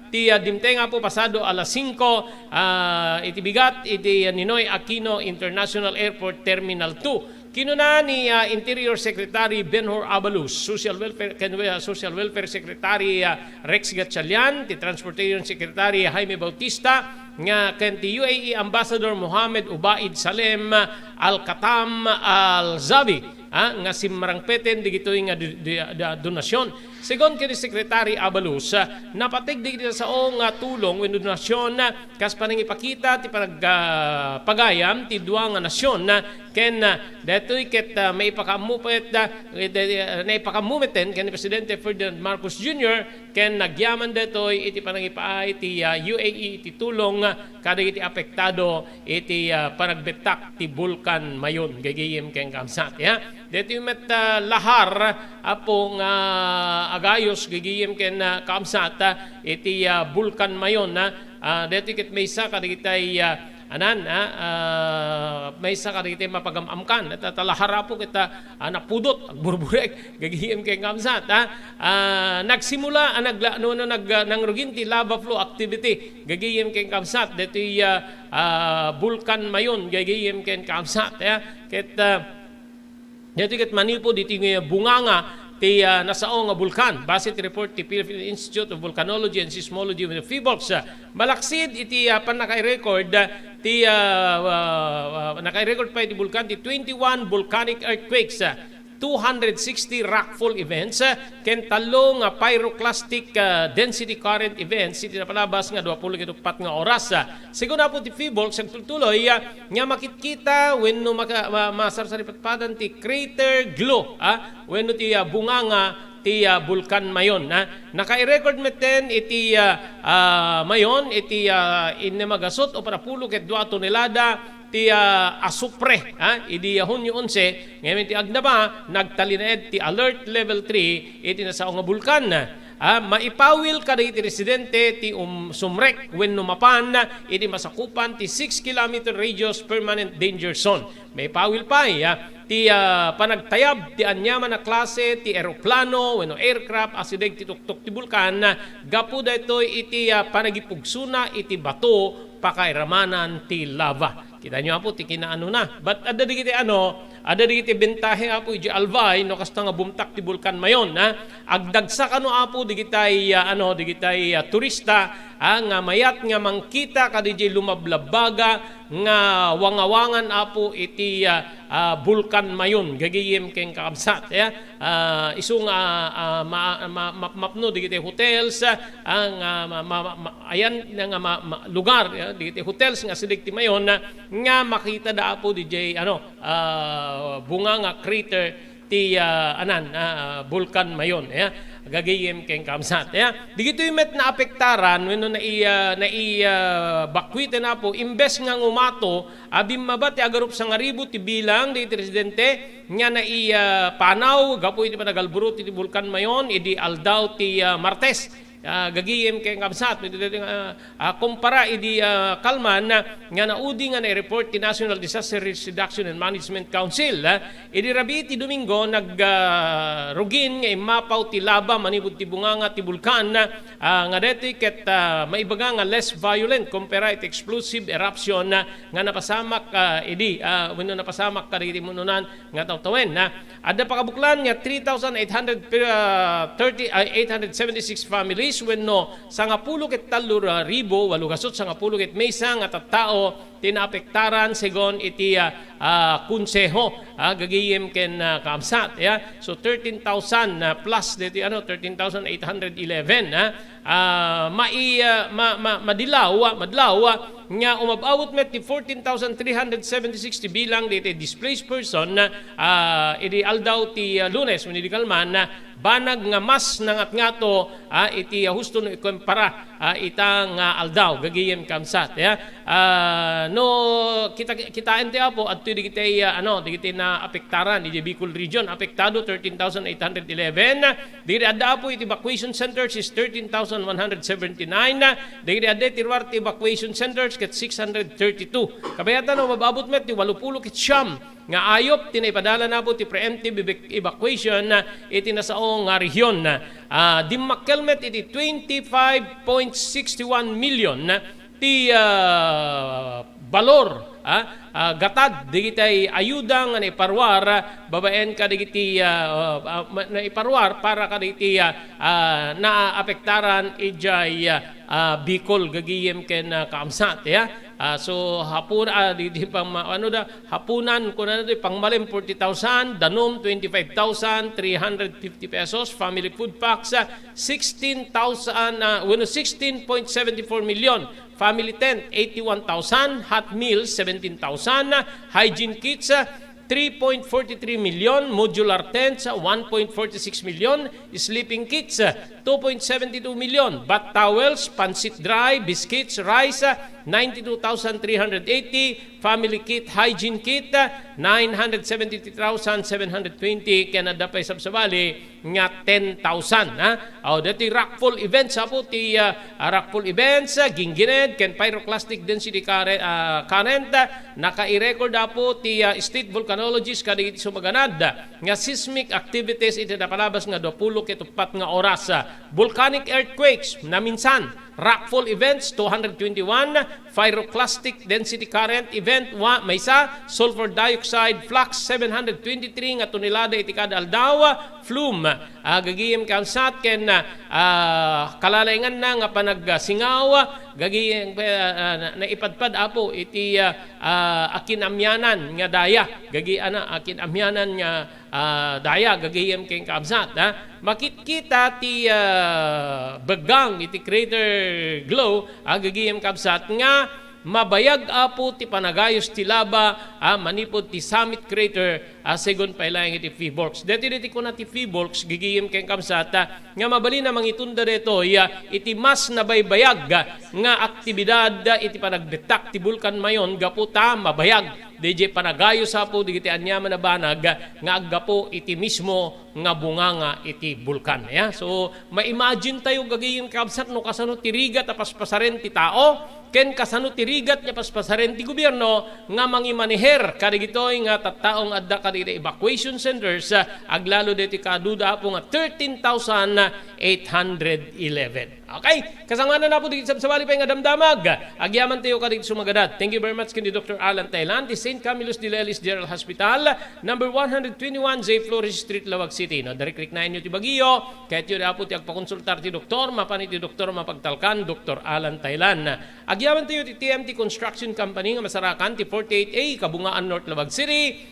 S1: ti dimte nga po pasado alas 5 iti bigat iti Ninoy Aquino International Airport Terminal 2. Kinuna ni Interior Secretary Benhur Abalus, Social Welfare Secretary Rex Gatchalian, ti Transportation Secretary Jaime Bautista, nga ken ti UAE Ambassador Mohammed Ubaid Salem Al-Katam Al-Zabi nga simmarangpeten digitoy nga donasyon. Segon kini Secretary Abalus, napatig digito sa nga tulong wenno donasyon kas panangipakita ti pagayam ti duwa nga nasyon ken detoy ket may pakamupet naipakamumeten ken Presidente Ferdinand Marcos Jr. ken nagyaman detoy iti panangipaay ti UAE iti tulong kadagiti apektado iti panagbetak ti bulkan mayon gagayem ken kamsat dito yung met lahar apong agayos gagiyem ken kamsat iti bulkan mayon dito ket may isa kadagitay may isa kadagitay mapagamamkan at talahara po kita napudot agburburek gagiyem ken kamsat nagsimula nangrugin ti lava flow activity gagiyem ken kamsat dito bulkan mayon gagiyem ken kamsat ket dito ket manipo dito bunganga ti nasaong nga bulkan base ti report ti Philippine Institute of Volcanology and Seismology with FIBOLS malaksid iti panakay-record ti nakay-record pa iti bulkan ti 21 volcanic earthquakes 260 rockfall events ken talong pyroclastic density current events iti napalabas nga 24 nga oras. Sigun na po ti FIBOLS ang tuloy nga makitkita wenno masarsaripatpadan ti crater glow wenno ti bunganga ti bulkan mayon naka-record meten iti mayon iti inemagasot o parapulo ket 2 tonelada ti asupre idi Hunyo 11 ngayon ti agnaba nagtalined ti alert level 3 iti nasaong nga bulkan maipawil kada iti residente ti sumrek wenno mapan iti masakupan ti 6 kilometer radius permanent danger zone maipawil pa ti panagtayab ti anyaman na klase ti eroplano wenno aircraft asideg ti tuktok ti bulkan gapu daytoy iti panagipugsuna iti bato pakairamanan ti lava. Kita nyo po, ti kinaano na. But ada digiti ada digiti bentahe apo iti alvay no kasta nga bumtak ti bulkan mayon agdagsa kano apo digitay digitay turista nga mayat nga mangkita kadiji lumablabaga nga wangawangan apo iti bulkan mayon gagiyem keng kakabsat isung mapno digiti hotels ang ayan nga lugar digiti hotels nga sidig ti mayon nga makita da apo DJ bunga nga crater ti bulkan mayon gagayem keng kamsat digito met na apektaran wenno bakwiten na po imbes nga ngumato abim mabati agarup sa ngaribo ti bilang di residente nga panaw gapo iti panagalburo ti bulkan mayon idi aldaw ti Martes gagiyem kay kamsat kumpara idi kalman nga naudi nga na-report ti National Disaster Risk Reduction and Management Council idi rabi ti Domingo rugin nga imapaw ti laba manibud ti bunganga ti bulkan nga deti ket maibaga nga less violent kumpara iti explosive eruption nga napasamak wenno napasamak kaditi mununan nga tawtawen adda pakabuklan nga 3,876 families wenno sangapulo ket talur ribo walugasot sangapulo ket maysa nga tattao tinapektaran segon iti konseho gagiyem ken kamsat so 13,000 plus diti 13,811 madlaw nga umabawot met ti 14,376 bilang diti displaced person idi aldaw ti Lunes when di kalman banag nga mas nangat ngato iti husto no ikumpara itang aldaw gagiyem kamsat no kita ente apo at digiti digiti na apektaran di Bicol region apektado 13,811 digiti adda apo iti evacuation centers is 13,179 digiti adda tirwarte evacuation centers ket 632 kabayatan no mababot met ti 80 ket siyam nga ayop tinaipadala na po ti preemptive evacuation iti nasaong nga region dimmakkelmet iti 25.61 million ti balor gatad digitay ayuda nga naiparwar babaen ka digiti naiparwar para ka digiti naapektaran ijay Bicol gagiyem ken kaamsat so hapon di pang hapunan ko na pangmalim 40,000 danom 25,350 pesos family food packs 16,000 16.74 million family tent 81,000 hot meals 17,000 hygiene kits 3.43 million, modular tents 1.46 million, sleeping kits 2.72 million, bath towels, pancit dry, biscuits, rice 92,380, family kit, hygiene kit 973,720, Canada pa sabsabali nga 10,000 dati rockfall events po ti rockfall events gingined ken pyroclastic density current naka-i-record po ti state volcanologist kadagiti sumaganad nga seismic activities iti napalabas nga 20 ket 4 nga oras volcanic earthquakes na minsan rockfall events 221, pyroclastic density current event maysa, sulfur dioxide flux 723 nga tonelada iti kada aldaw, flume gagiyem kansat ken kalalayngan na nga panagsingaw gagiyem naipadpad apo iti akinamyanan nga daya akinamyanan nga daya gagiyem ken kaabsat makikita ti begang iti crater glow gagiyem kabsat nga mabayag apo ti panagayos ti laba manipod ti summit crater segon pailayang iti Phoeborgs. Deti ko na ti Phoeborgs gigiyem ken kamsat nga mabali na mangitunda deto iti mas nabaybayag nga aktibidad iti panagbetak ti bulkan mayon gaputa mabayag DJ panagayos apo digiti anyaman na banag nga aggapo iti mismo nga bunganga iti bulkan. Ya? So, ma-imagine tayo gagayin kabsat no kasano tirigat apaspasaren ti tao, ken kasano tirigat niya paspasaren ti gobyerno nga mangimaneher kadigitoy nga tattaong adda kaditi evacuation centers aglalo deti kaduda po nga 13,811. Okay? Kasangana na po dito sa bali pa nga damdamag. Agyaman tayo kadito sumagadat. Thank you very much kini Dr. Alan Thailand, di St. Camillus de Lelis General Hospital, number 121 J. Flores Street, Lawag City. No, direct na inyo ti Baguio. Kahit yun po ti agpakonsultar ti doktor, mapani ti doktor mapagtalkan, Dr. Alan Thailand. Agyaman tayo ti TMT Construction Company nga masarakan ti 48A Kabungaan North Lawag City.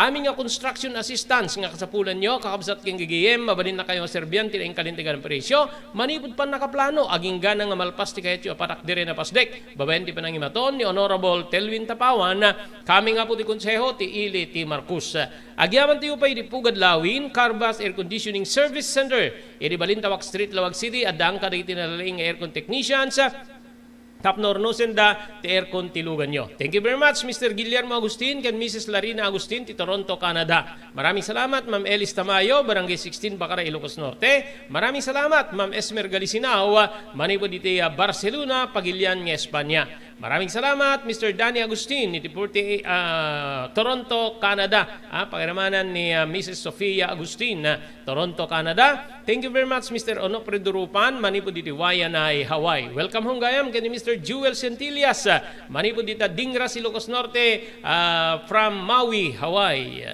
S1: Aming nga construction assistance nga kasapulan nyo kakabsat king gigiem mabalin na kayo serbian ti ang kalintigan ng presyo manipod pa nakaplano aging gana nga malpas ti kahit yung patak dire na pasdek babayan ti panangimaton ni Honorable Telwin Tapawan kami nga po ti konseho ti Ili ti Marcus. Agyaman tayo pa di Pugad Lawin Carbas Air Conditioning Service Center iti Balintawak Street Lawag City adang kadagiti nalaing aircon technicians Tapnornosen da ti aircon tilugan nyo. Thank you very much, Mr. Guillermo Agustin and Mrs. Larina Agustin, ti Toronto, Canada. Maraming salamat, Ma'am Elis Tamayo, Barangay 16, Bacara, Ilocos Norte. Maraming salamat, Ma'am Esmer Galisinao, manipo diti Barcelona, Pagilian, Espanya. Maraming salamat, Mr. Danny Agustin, iti Toronto, Canada. Pakiramanan ni Mrs. Sofia Agustin, Toronto, Canada. Thank you very much, Mr. Onofre Durupan, manipo diti Wayanay, Hawaii. Welcome home gayam kani Mr. Jewel Centillas, manipo dita Dingras, Ilocos Norte, from Maui, Hawaii.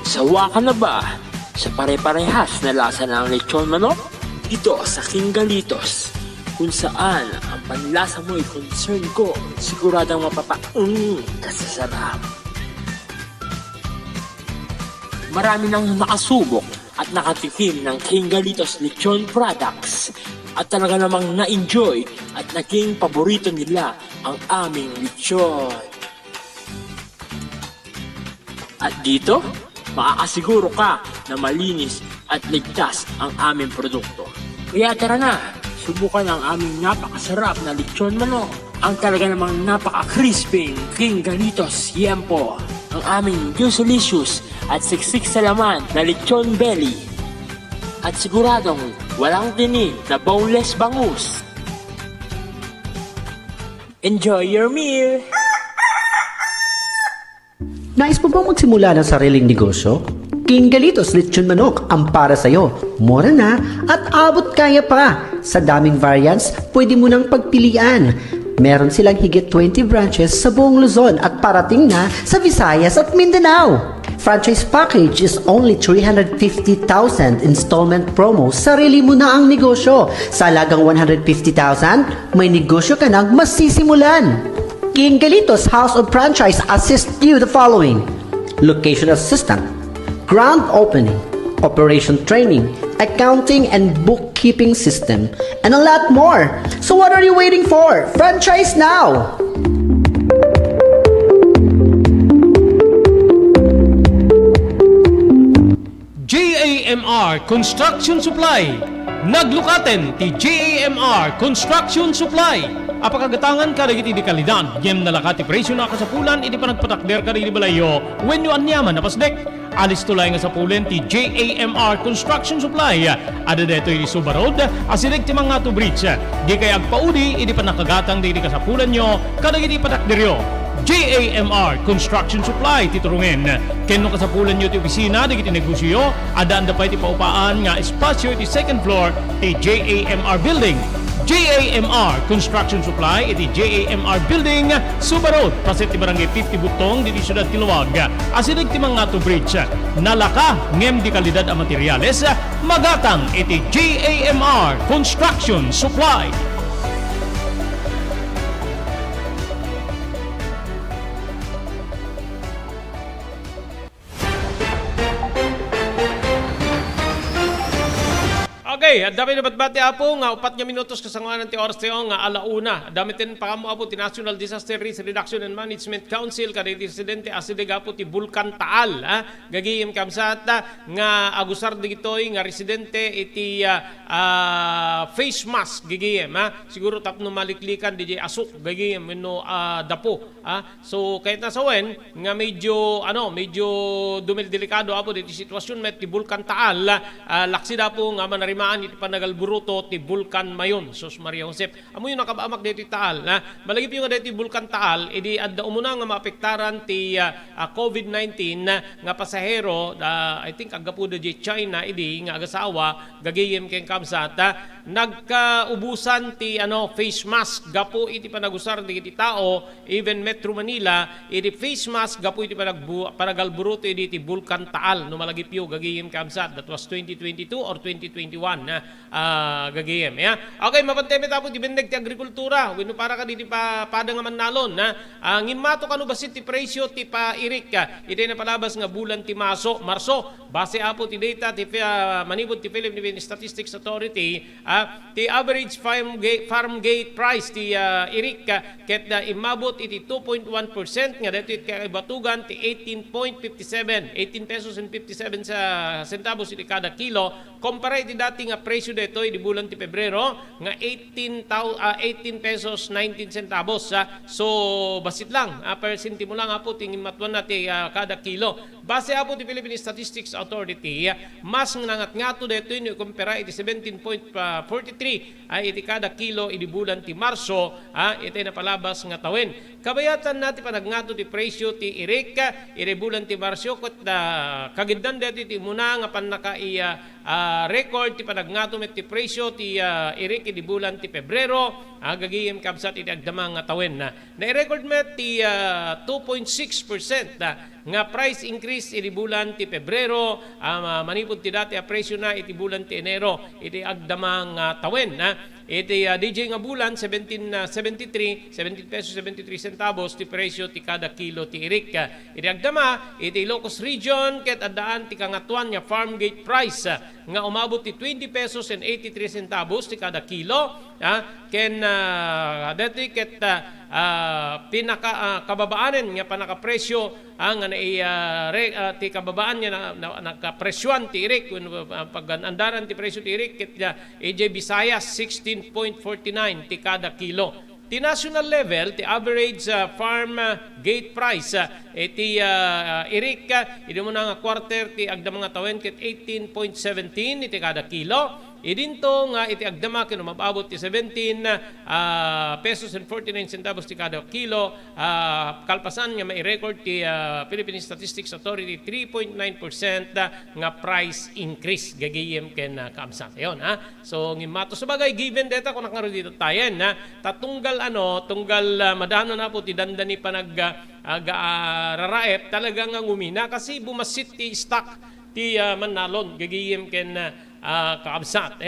S4: Sawa ka na ba sa pare-parehas na lasa ng lechon manok? Dito sa King Galitos, kung saan ang panlasa mo ay concern ko, siguradang mapapaung ka sa sarap. Marami nang nakasubok at nakatikim ng King Galitos lechon products at talaga namang na-enjoy at naging paborito nila ang aming lechon. At dito, makakasiguro ka na malinis at ligtas ang aming produkto. Kaya tara na, subukan ang aming napakasarap na lechon manok. Ang talaga namang napaka-crisping King Galitos Yempo. Ang aming juicelicious at siksik sa laman na lechon belly. At siguradong walang tinig na boneless bangus. Enjoy your meal!
S5: Nais mo bang magsimula ng sariling negosyo? King Galitos Lechon Manok ang para sa'yo. Mura na at abot kaya pa. Sa daming variants, pwede mo nang pagpilian. Meron silang higit 20 branches sa buong Luzon at parating na sa Visayas at Mindanao. Franchise package is only 350,000 installment promo. Sarili mo na ang negosyo. Sa halagang 150,000, may negosyo ka nang masisimulan. King Galitos House of Franchise assists you the following: location assistant, grand opening, operation training, accounting and bookkeeping system, and a lot more. So what are you waiting for? Franchise now!
S1: JAMR Construction Supply. Naglukaten ti JAMR Construction Supply. Apakagatangan ka dagiti di kalidad, yem nalakati presyo na kasapulan, iti panagpatakder ka di balayo, when you anyaman na pasdek. Alis tulay nga sa pulen ti JAMR Construction Supply. Ada deto iti Subarod, asirig ti mga to bridge. Di kay agpaudi, iti panakagatang di kasapulan nyo, kadagiti patakderyo. JAMR Construction Supply titurungin. Kenno kasapulan nyo ti opisina, digiti negosyo, adaan da pa iti paupaan nga espasyo iti second floor ti JAMR Building. JAMR Construction Supply iti JAMR Building, Subarod, pasit ti Barangay 50 Butong, diti Siyudad Tiluwag. Asinig ti mga to bridge, nalaka ngem di kalidad a materyales, magatang iti JAMR Construction Supply. Okay, Okay, dami na batbati apo nga 4 minutos kasanguan ti oras tayo nga alauna. Dami tin pakamo apo ti National Disaster Risk Reduction and Management Council kada ti residente asidig apo ti Bulkan Taal. Gagiyem kamsata nga agusar digitoy nga residente iti face mask gigiyem. Siguro tapno maliklikan DJ asuk gagiyem no dapo. So kahit nasawen nga medyo dumil delikado apo diti sitwasyon met ti Bulkan Taal. Laksi dapo nga manarimaan iti panagalburuto ti Bulkan Mayon, Sos Maria Josep. Amo yung nakabaamak dito Taal. Malagip yung dito Bulkan Taal, edi adda umuna nga maapektaran ti COVID-19 nga pasahero, I think agapudo di China, edi nga agasawa, gagayem keng kamsat, nagkaubusan ti face mask, gapo iti panagusar di iti tao, even Metro Manila, iti face mask, gapo iti panagalburuto edi ti Bulkan Taal, no malagip yung gagayem kamsat, that was 2022 or 2021 gagayem. Okay, mapanteme tapo ti bendeg ti agrikultura. Wenno para ka diti pada nga mannalon ngimato kanu basit ti presyo ti pairik iti na palabas nga bulan ti Marso. Base apo ti data ti manibod ti Philippine Statistics Authority ti average farm gate price ti irik ket imabot iti 2.1% nga dito kay batugan ti 18.57 18 pesos and 57 sa centavos iti kada kilo. Kumpara iti dati nga presyo dito di bulan ti Pebrero nga 18 pesos 19 centavos. So basit lang persentimo lang apo tingin matuan nati kada kilo. Base apo ti Philippine Statistics Authority mas nangat-ngato dito ni kumpara iti 17.43 iti kada kilo iti bulan ti Marso iti napalabas nga tawen. Kabayatan natin panagnato ti presyo ti irik iti bulan ti Marso ket kagiddan dito ti muna nga panaka record ti panagnato met ti presyo ti irik iti bulan ti Pebrero gagiyem kabsat iti agdamang nga tawen na i-record met ti 2.6% nga price increase iti bulan ti Pebrero manipod ti dati presyo na iti bulan ti Enero iti agdamang tawen iti DJ nga bulan 17 pesos 73 centavos ti presyo ti kada kilo ti irik. Iti agdama iti Ilocos Region ket addaan ti kangatuan nga farm gate price nga umabot ti 20 pesos and 83 centavos ti kada kilo ken dati ket pinaka kababaanen nga panakapresyo nga ti kababaan nga nakapresyoan ti irik pag-andaran ti presyo ti irik ket AJ Visayas 16.49 ti kada kilo. Ti national level, ti average farm gate price iti irik iti mo na nga quarter ti agdam nga tawen ket 18.17 iti kada kilo. Idinto nga iti agdama ken mababot ti 17 pesos and 49 centavos ti kada kilo. Kalpasan nga mai-record ti Philippine Statistics Authority 3.9% nga price increase gagayem ken kaamsan. Ayon So ngimato sa bagay given data kung nakaro dito tayen tatunggal tunggal madano na po ti dandani panag raraep talaga nga ngumina kasi bumasit ti stock ti Manalon gagayem ken kaabsat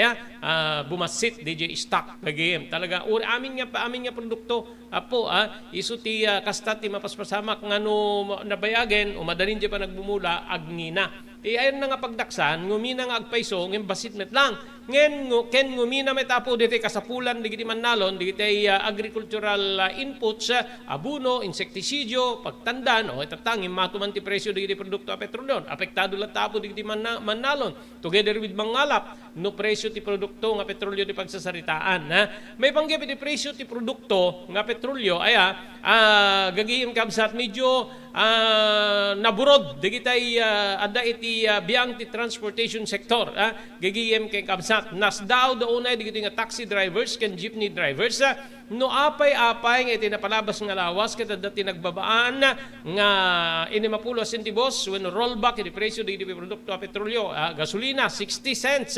S1: bumasit DJ stock gagayem talaga amin nga produkto apo isu ti kasta ti mapaspasamak ngano nabayagen o madalin di pa nagbumula agnina ti ayon na nga pagdaksan ngumina nga agpayso ngem basit met lang ken ngumina met apo diti kasapulan digiti Manalon digiti agricultural inputs abuno insektisidyo pagtandan o itatangim matuman ti presyo digiti produkto a petrolyon apektado la tapo digiti Manalon together with mangalap no presyo ti produkto nga petrolyo ti pagsasaritaan may panggep ti presyo ti produkto nga petrolyo gagayem kabsat medyo naburod digitay adda iti biang ti transportation sector gagayem kay kabsat nas daw unay digiti nga taxi drivers ken jeepney drivers no apay nga iti napalabas nga lawas ket adda ti nagbabaan nga 50 centavos when rollback iti presyo digiti produkto a petrolyo gasolina 60 cents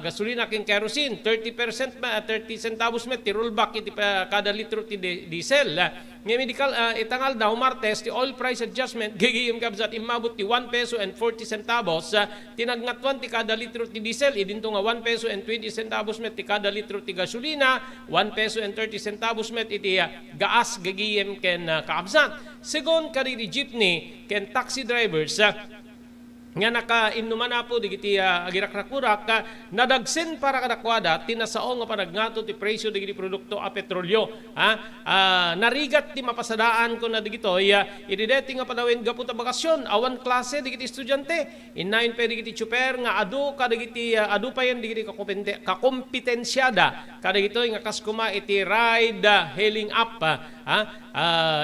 S1: gasolina ken kerosene 30% 30 centavos met ti rollback iti kada litro ti diesel nga medical itangal daw Martes ti oil price adjustment gagayem kabsat imabot ti 1 peso and 40 centavos tinagngatuan ti kada litro ti diesel idinto nga 1 peso and 20 centavos met ti kada litro ti gasolina 1 peso and 30 centavos met iti gaas gagayem ken kaabsat segon kaditi jeepney ken taxi drivers nga naka-inuman na po digiti agirak-rakurak nadagsen para kadakwada tinasao nga panagnato ti presyo digiti produkto a petrolyo. Narigat ti mapasadaan ko na digitoy idideti nga panawin gapu ta bakasyon awan klase digiti estudyante inayon pa digiti tsuper nga adu kadigiti adu pa yan digiti kakompetensyada kadigitoy nga kaskuma iti ride hailing app.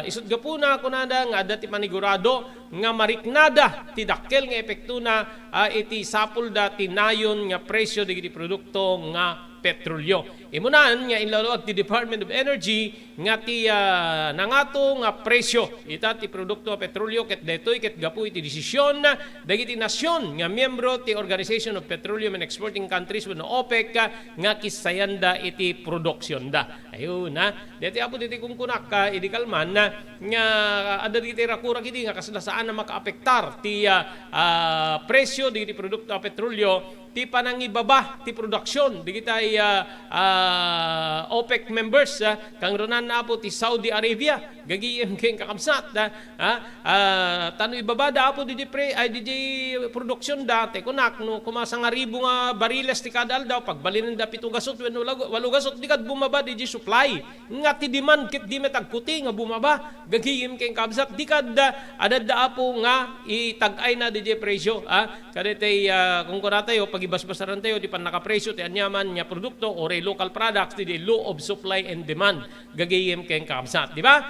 S1: Isut gapuna kunada nga dati manigurado nga mariknada ti dakkel nga epekto na iti sapul da tinayon nga presyo digiti produkto nga petrolyo. Imunan nga inlaluag ti Department of Energy nga ti nangato nga presyo ita ti produkto a petrolyo ket detoy ket gapu iti desisyon dagiti nasyon nga miyembro ti Organization of Petroleum and Exporting Countries wenno OPEC nga kisayanda iti produksyon da. Ayun deti apo diti kungkunak idikalman nga ada diti rakura kiti nga kaslasaan na makaapektar ti presyo digiti produkto a petrolyo ti panangibaba ti produksyon digitay OPEC members kang ronan na po ti Saudi Arabia gagiyem ken kakabsat tano ibaba da po DJ produksyon dati kunak no kumasa nga ribo nga bariles ti kada aldaw pagbalinin da 7 gasot wenno 8 gasot di kad bumaba DJ supply nga ti demand ket di metagkuti nga bumaba gagiyem ken kakabsat di kad adada po nga itag-ay na DJ presyo kadetay kung kunatayo pagibasbasaran tayo di pan nakapresyo ti anyaman nya produkto or local products di law of supply and demand gagayem ken kakabsat di ba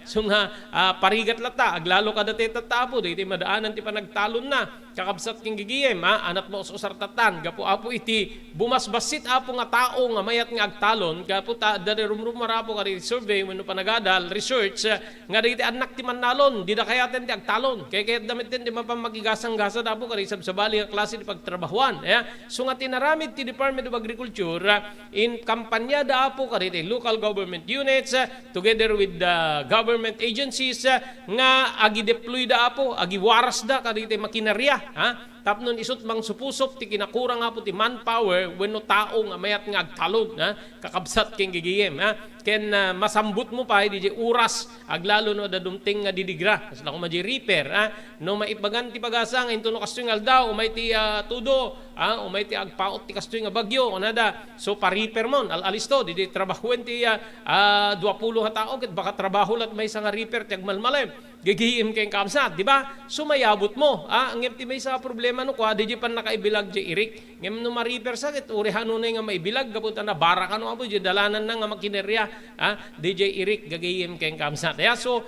S1: so nga parigat lata aglalo kada ti tatapo di madaanan ti panagtalon na kakabsat king gigiyem anat mo usar tatan gapo apo iti bumasbasit apo nga tao nga mayat nga agtalon gapo ta dari rumrumara po kari survey wenno panagadal research nga diti anak ti mannalon di da kayaten ti agtalon kay damit din di mapamagigasang-gasa dapo kari sabsabali nga klase ti pagtrabahuan so nga tinaramid ti Department of Agriculture in kampanya da po kari ti local government units together with the government agencies nga agi-deploy da po agi-waras da kari ti makinarya tapnon isut mang supusok ti kinakurang nga po ti manpower wenno tao nga mayat nga agtalon kakabsat ken gigiyem ken masambut mo pa di uras aglalo no dadumting nga didigra sala ko maji repair no maibagan ti pagasang into no kastoy nga aldaw umay ti tudo umay ti agpaot ti kastoy nga bagyo onada so pa-repair mon alisto di trabahuan ti 20 nga tao ket baka trabaho lat may sa nga repair ti agmalmalem gigihim ken kabsat di ba sumayabot mo ngem ti may sa problema no kwa di pan nakaibilag di irik ngem no ma-repair sakit urihan no nga maibilag gapunta na baraka no apo di dalanan na nga makinerya DJ Eric gagayem ken kamsat so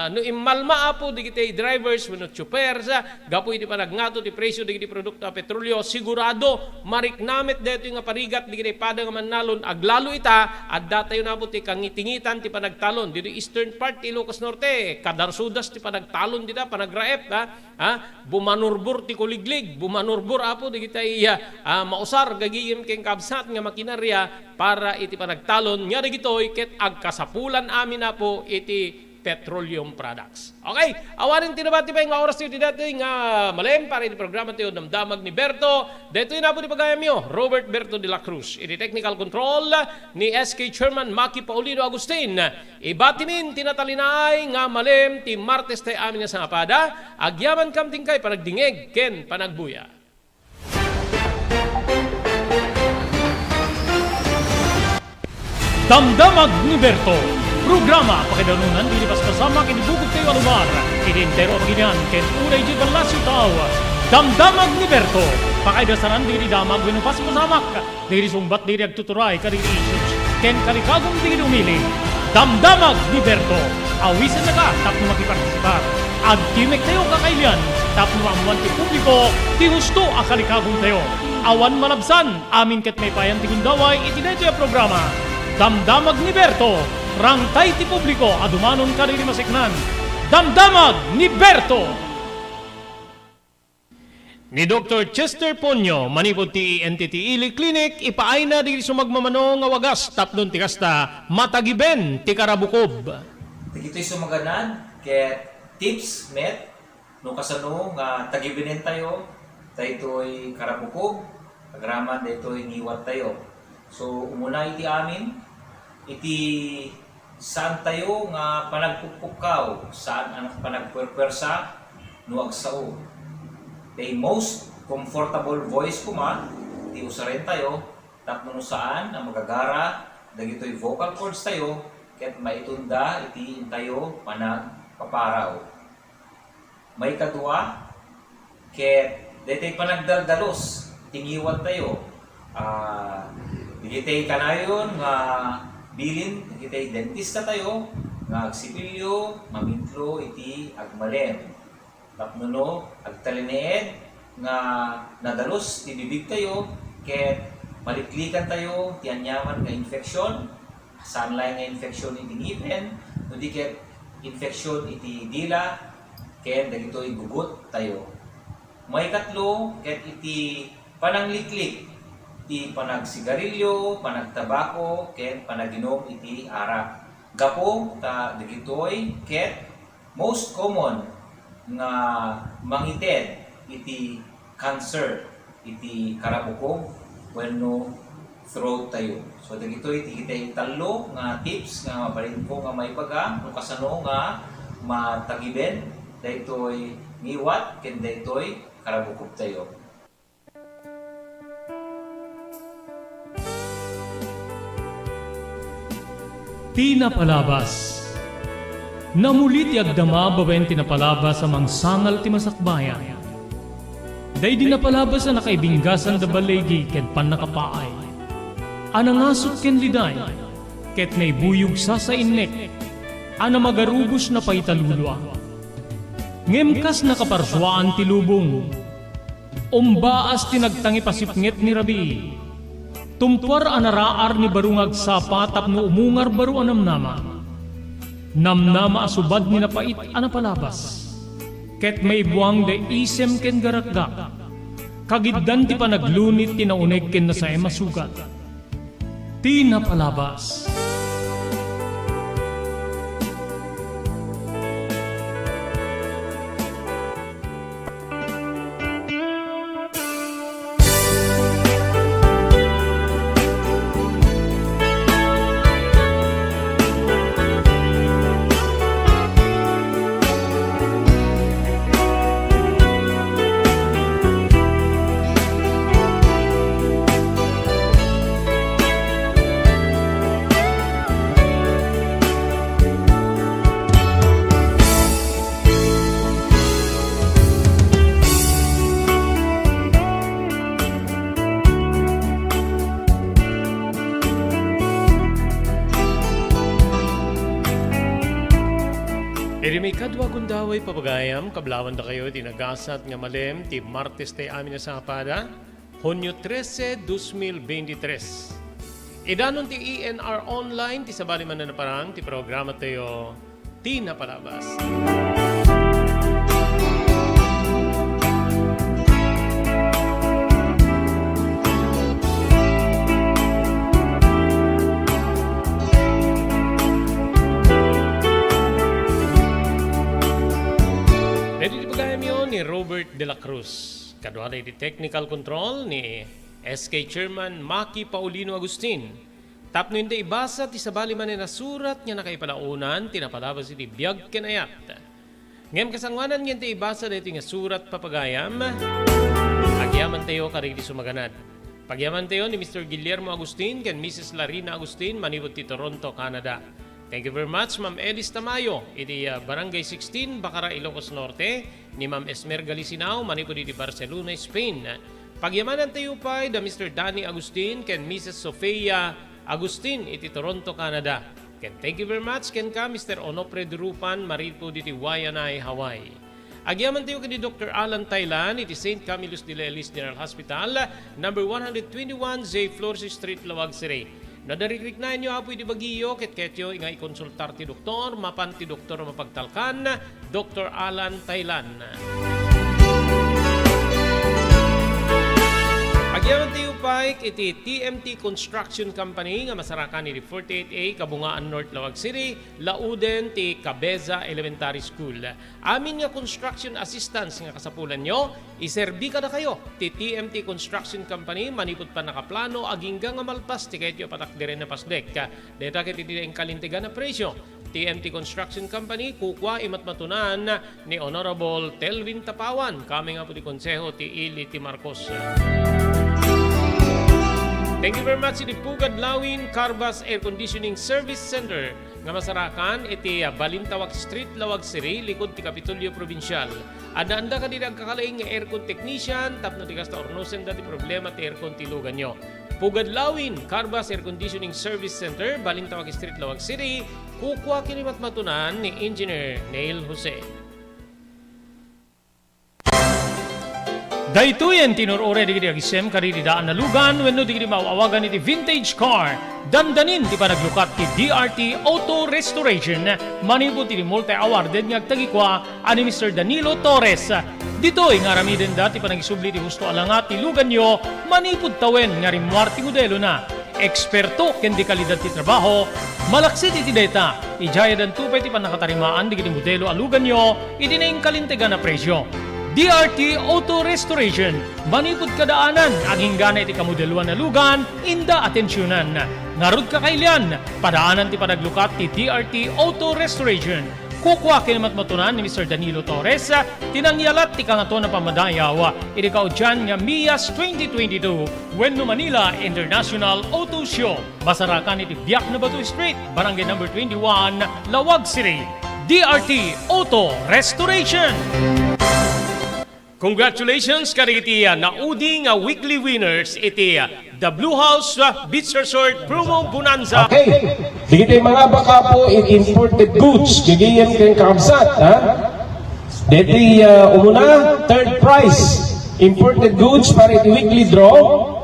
S1: no imalma apo digiti drivers wenno chauffeurs gapo iti panagnato ti presyo digiti produkto a petrolyo sigurado mariknamit deto nga parigat digiti pada nga mannalon aglalo ita adda tayo na po ti kangitingitan ti panagtalon dito eastern part ti Ilocos Norte kadarsudas ti panagtalon dita panagraep bumanurbur ti kuliglig bumanurbur apo digiti mausar gagayem ken kabsat nga makinarya para iti panagtalon nga digitoy ket agkasapulan amin na po iti petroleum products. Okay, awanin tinabati pa yung oras iti dati nga malem para iti programa tayo damdamag ni Berto. Dito yun na po ni pagayam nyo, Robert Berto de la Cruz. Iti technical control ni SK Chairman Maki Paulino Agustin. Ibatimin tinatalinay nga malem ti Martes tayo amin nga sangapada. Agyaman kamting kay panagdingeg ken panagbuya. Damdamag ni Berto. Programa pakidanunan dilipas kasama kinibugod kayo alumar. Kinintero maginan ken unay di balasyo tao. Damdamag ni Berto. Pakaidasaran diri damag winupas masamak. Diri sumbat diri agtuturay kadiri issues. Ken kalikagong diri umili. Damdamag ni Berto. Awisan na ka tapno makipartisipar. Agkimek tayo kakailian. Tapno amuan ti publiko. Ti husto akalikagong tayo. Awan malabsan. Amin ket may payan ti gundaway itinedyo programa. Damdamag ni Berto, rangtay ti publiko, adumanon kariri masiknan. Damdamag ni Berto! Ni Dr. Chester Ponyo, manipod ti NTT Ili Clinic, ipaay na di sumagmamano nga wagas, tapnon ti kasta, matagiben ti karabukob.
S7: Ito'y sumaganan, kaya tips, met, no kasano nga tagibinin tayo, ito'y karabukob, agraman, ito'y niwat tayo. So, umuna iti amin, iti saan tayo nga panagpupukaw, saan ang panagpwerpwersa, no agsao. the most comfortable voice ko man, iti usarin tayo, tapno saan ang magagara, dagito'y vocal cords tayo, ket maitunda iti tayo panagpaparaw. May kadua, ket dito'y panagdaldalos, tingiwan tayo. Digitay kanayon nga bilin, digitay dentista tayo, nga agsipilyo, mamintlo iti agmalem. Tapno agtalineed nga nadalos ti bibig tayo, ket maliklikan tayo ti anyaman nga infeksyon, sanlay nga infeksyon iti ngipin, kundi ket infeksyon iti dila, ket dagitoy gugut tayo. May katlo, ket iti panangliklik, iti panagsigarilyo, panagtabako, ket panaginom iti arak. Gapo ta dagitoy ket most common nga mangited iti cancer, iti karabukog, wenno throat tayo. So dagitoy iti kitay talo nga tips nga mabalin ko nga may paga no kasano nga matagiben daytoy ngiwat ken daytoy karabukog tayo.
S1: Tinapalabas. Namulit agdama babaen tinapalabas amang sangal ti masakbayan. Day di napalabas na nakaibinggasan da balegi ken panakapaay. Anangasot ken liday, ket naibuyog sa innek, ana magarubos na paitalulwa. Ngemkas nakaparswaan ti lubong, umbaas tinagtangi pasipnget ni Rabi. Tumpar anaraar ni barungag sapa tapno umungar baru anamnama. Namnama asubad ni napait anapalabas. Ket may buwang de isem ken garakgak. Kagiddan ti panaglunit tinauneg ken nasae masugat. Tinapalabas. May kadwa gundaway papagayam, kablawan da kayo, tinagasat nga malem, ti Martes tayo amin na sa kapada, Hunyo 13, 2023. Idanon ti ENR Online, ti sabali man na parang, ti programa tayo, Tinapalabas. Ni Robert De La Cruz. Kadwa di technical control ni SK Chairman Maki Paulino Agustin. Tapno hindi ibasa ti sabali man na surat nga nakaipalaunan tinapalabas iti biyag kenayat. Ngem kasangwanan nga ti ibasa dito nga surat papagayam. Agyaman tayo kariti sumaganad. Pagyaman tayo ni Mr. Guillermo Agustin ken Mrs. Larina Agustin manibot ti Toronto, Canada. Thank you very much, Ma'am Elis Tamayo, iti Barangay 16, Bacara, Ilocos Norte, ni Ma'am Esmer Galisinao, manipod iti Barcelona, Spain. Pagyamanan tayo pa, da Mr. Danny Agustin, ken Mrs. Sofia Agustin, iti Toronto, Canada. Ken thank you very much, ken ka, Mr. Onopre Durupan, maripod iti Waianae, Hawaii. Agyaman tayo kini Dr. Alan Thailand, iti St. Camillus de Lelis General Hospital, number 121, J. Flores Street, Lawag, Sire. Nadarikrik na inyo apoy di bagiyo, ketyo nga ikonsultar ti doktor, mapan ti doktor mapagtalkan, Dr. Alan Thailand. Agyaman tayo pa iti TMT Construction Company nga masarakan ni 48A Kabungaan North Lawag City, lauden ti Cabeza Elementary School. Amin nga construction assistance nga kasapulan nyo, iserbi kada kayo ti TMT Construction Company, manipot pa nakaplano agingga nga malpas ti kayo patak dire na pasdek. Deta kiti ang kalintigan na presyo. TNT Construction Company, kukwa imat matunan ni Honorable Telvin Tapawan, kami nga po di konseho ti Ili ti Marcos. Thank you very much iti Pugad Lawin Carbas Air Conditioning Service Center nga masarakan iti Balintawak Street, Lawag City, likod ti Kapitolyo Provincial. Anda ka din agkakalaing nga aircon technician, tapno ti kasta ornosen dati problema ti aircon ti lugan nyo. Pugad Lawin Carbas Air Conditioning Service Center, Balintawak Street, Lawag City, kukwa kinimat matunan ni Engineer Neil Jose. Daytoyen tinurore di agisem karididaan na lugan wenno di maawagan iti vintage car. Dandanin ti panaglukat ti DRT Auto Restoration manipod ti multi-awarded nga agtagikwa ani Mr. Danilo Torres. Ditoy nga ramiden dati panagisubli ti husto alangat ti lugan nyo manipod tawen nga rimwar ti modelo na. Eksperto ken di kalidad ti trabaho, malaksit iti data, ijaya dan tupay ti panakatarimaan di kiti modelo alugan nyo, iti na kalintegan na presyo. DRT Auto Restoration, manipod kadaanan, aging gana iti kamodeluan na lugan, inda atensyonan. Narod kakailian, padaanan ti panaglukat ti DRT Auto Restoration. Kukwa kinamat matunan ni Mr. Danilo Torres, tinangyalat ti kangato na pamadayaw, iti kaudyan nga MIAS 2022, Wenno Manila International Auto Show. Masarakan iti Biak na Batu Street, Barangay number 21, Lawag City. DRT Auto Restoration. Congratulations kariti naudi nga weekly winners iti The Blue House Beach Resort Promo Bonanza.
S2: Okay, digiti mga baka po imported goods, gigiyan kang kamsat, ha? Deti umuna, third prize, imported goods para iti weekly draw,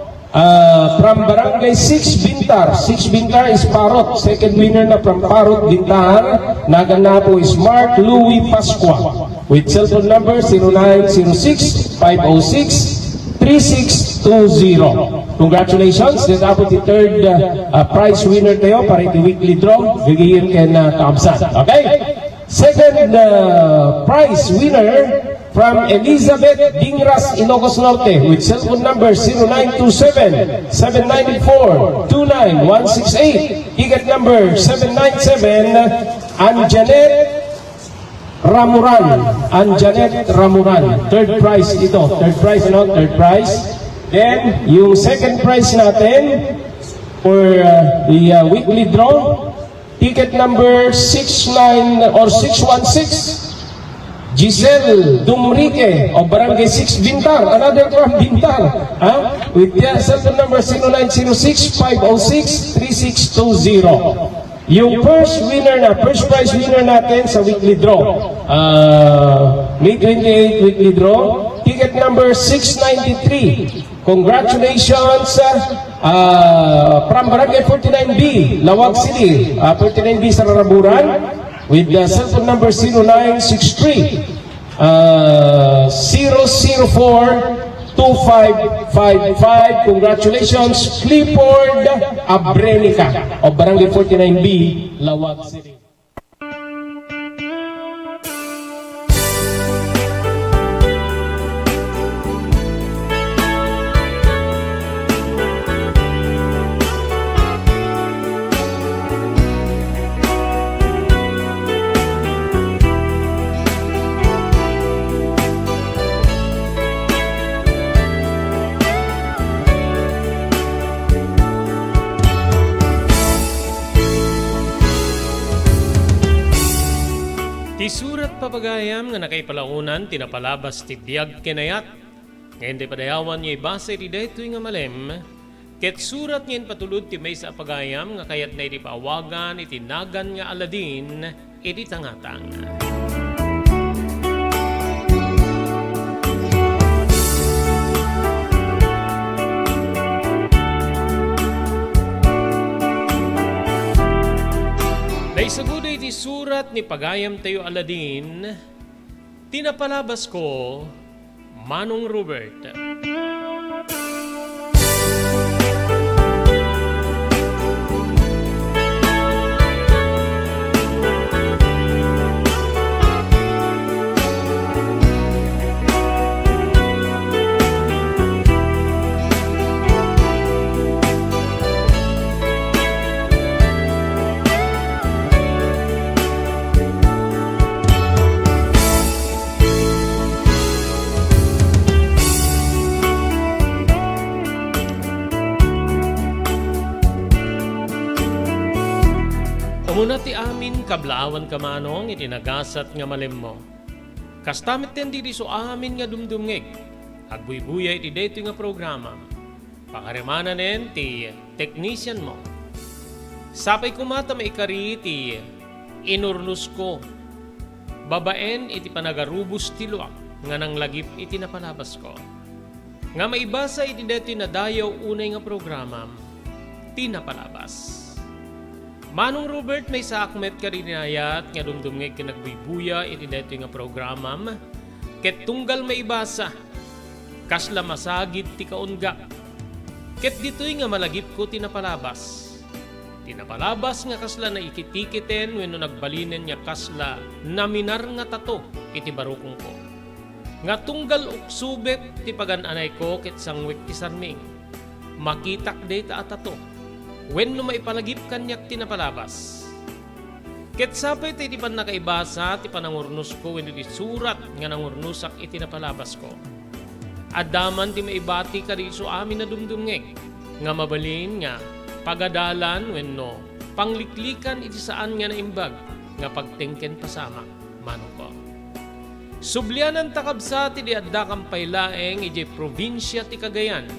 S2: from Barangay 6 Bintar. 6 Bintar is Parot. Second winner na from Parot, Bintar. Nagana po is Mark Louis Pasqua with cellphone number 0906-506-3620. Congratulations. Then ako the third prize winner tayo para iti weekly draw. Bigyan ken kamsat. Okay? Second prize winner from Elizabeth Dingras, Ilocos Norte with cellphone number 0927-794-29168. Ticket number 797, Anjanet Ramuran. Third prize ito. Third prize, ano? Third prize. Then, yung second prize natin for the weekly draw, ticket number 69 or 616, Giselle Dumrique of Barangay 6 Bintar, another from Bintar, with the cellphone number 0906-506-3620. Yung first prize winner natin sa weekly draw, May 28 weekly draw, ticket number 693. Congratulations from Barangay 49B, Lawag City, 49B sa Raraburan, with the cellphone number 0963-004-2555. Congratulations, Clifford Abrenica of Barangay 49B, Lawag City.
S1: Isurat papagayam nga nakaipalaunan tinapalabas ti biyag kenayat. Ngayon di padayawan niya ibasa iti daytoy nga malem. Ket surat niyan patulod ti may sa pagayam nga kayat na iti paawagan iti nagan nga Aladin iti tangatang. Daisagudo iti surat ni pagayam tayo Aladin, tinapalabas ko, Manong Robert. Umuna ti amin kablaawan ka manong itinagasat nga malim mo. Kastamit ten di so amin nga dumdumngeg. Agbuybuya iti dito nga programa. Pakaremanan ti technician mo. Sapay kumata maikari ti inurnus ko. Babaen iti panagarubos ti luak nga nang lagip iti napalabas ko. Nga maibasa iti dito na dayaw unay nga programa. Ti napalabas. Manong Robert may sakmet ka rin inayat nga dumdumngeg ka nagbuybuya iti dito nga programa. Ket tunggal maibasa. Kasla masagid ti kaunga. Ket dito'y nga malagip ko tinapalabas. Tinapalabas nga kasla na ikitikiten wenno nagbalinen nga kasla naminar nga tato iti barukong ko. Nga tunggal uksubet ti pagananay ko ket sangwek ti sarming. Makitak data atato. Wenno maipalagip kanyak tinapalabas. Ket sapay ti pan nakaibasa ti panangurnos ko wenno ti surat nga nangurnusak iti napalabas ko. Adaman ti maibati kariso amin na dumdumngeg nga mabalin nga pagadalan wenno pangliklikan iti saan nga naimbag nga pagtengken pasama manong ko. Sublianan takabsa ti di adda kampay laeng iti probinsya ti Cagayan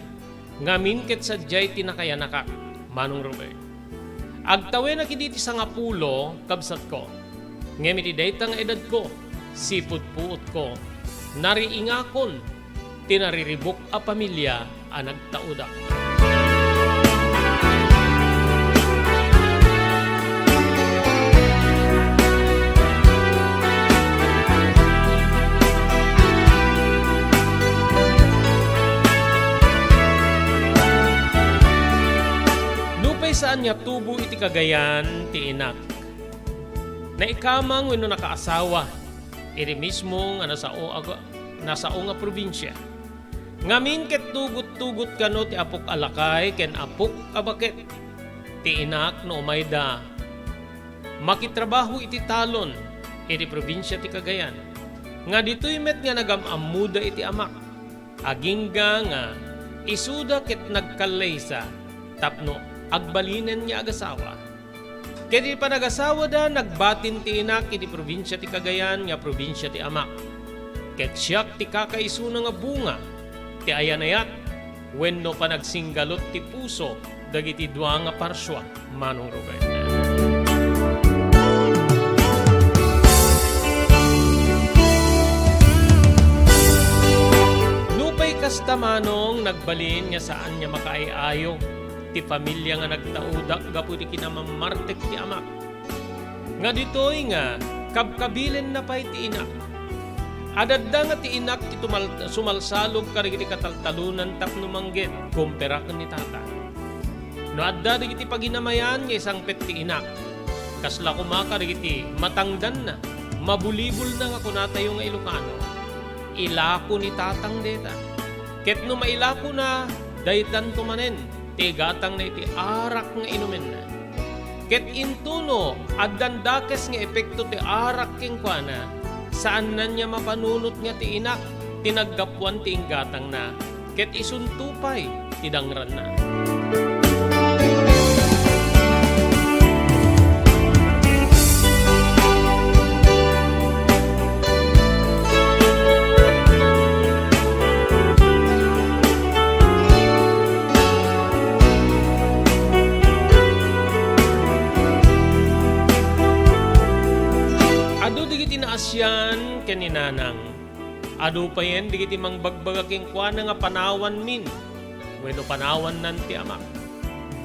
S1: ngamin ket sadyay ti nakayanakak manong Robert. Agtawe na kiti ti sangapulo kabsat ko. Ngem iti dayta nga edad ko sipud puot ko nariingakon tinariribok a pamilya a nagtauda. Saan niya tubo iti Cagayan ti inak. Naikamang wenno nakaasawa iti mismo nga nasao nga probinsya. Ngamin ket tugot-tugot kano ti apok alakay ken apok abaket. Ti inak no umayda makitrabaho iti talon iti probinsya ti Cagayan. Nga ditoy met nga nagamamuda iti amak. Agingga nga isuda ket nagkalaysa tapno agbalinen niya agasawa. Kaya pa nagasawa da, nagbatin ti inak iti probinsya ti Cagayan nga probinsya ti amak. Ket siyak ti kakaisuna nga bunga ti ayanayat wenno pa nagsinggalot ti puso dagiti dua nga parswa manong Robert. Nupay kasta manong nagbalin nga saan niya makaayayo ti pamilya nga nagtaudak gapu ti kinamamartek ti amak. Nga ditoy nga kabkabilin na pay ti inak. Adadda nga ti inak ti sumalsalog karigiti kataltalunan tapno manggit kumperaken ni tata. No adda digiti paginamayan nga isang pet ti inak. Kasla kumaka digiti matangdan na mabulibol na nga kunatayo nga Ilocano. Ilako ni tatang deta. Ket no mailako na daytan tumanen ti gatang na iti arak nga inumin na. Ket intuno, addandakes nga epekto ti arak king kuana, saan na niya mapanunot nga ti inak, tinaggapuan ti inggatang na, ket isuntupay ti dangran na. Asyan kaninanang. Ado pa yan, digiti mang bagbagaking kwa na nga panawan min. Bueno panawan nan ti amak.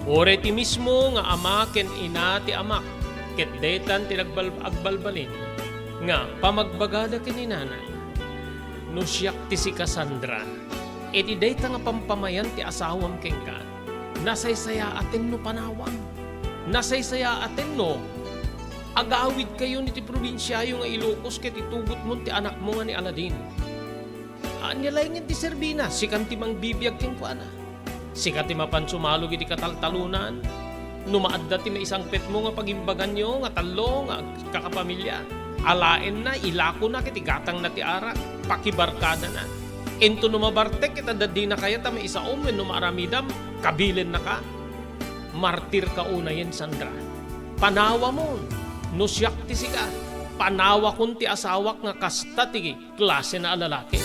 S1: Ore ti mismo nga ama ken ina ti amak. Ket detan ti agbalbalin. Nga pamagbagada kaninanang. No siyak ti si Cassandra. Iti deta nga pampamayan ti asawam kengka. Nasaysaya aten no panawan. Nasaysaya aten no agawid kayo ni ti probinsya yung nga Ilocos ket itugot mo ti anak mo nga ni Aladin. Nilaingin ti Serbina, sikan ti mang bibiyag king kuana. Sikat ti mapan sumalog iti kataltalunan. Numaadda ti may isang pet mo nga pagimbagan nyo, nga talo, nga kakapamilya. Alaen na, ilako na, kiti gatang na ti arak, pakibarkada na. Ento numabartek, kita dadi na kaya ta may isa when numaramidam, kabilin na ka. Martir ka una yan, Sandra. panawa mo, no siyak ti sika, panawa kun ti asawak nga kasta ti klase na alalaki.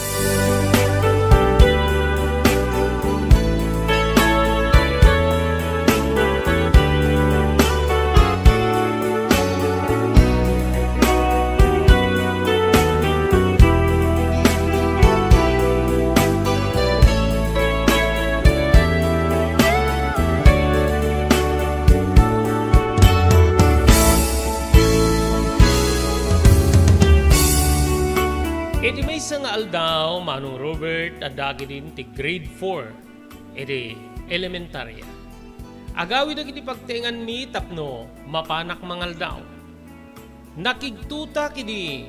S1: Iti may isang aldaw, Manong Robert, adagi din ti grade 4, iti elementarya. Agawi na kiti pagtingan mi tapno, mapanak mangaldaw. Nakigtuta kiti,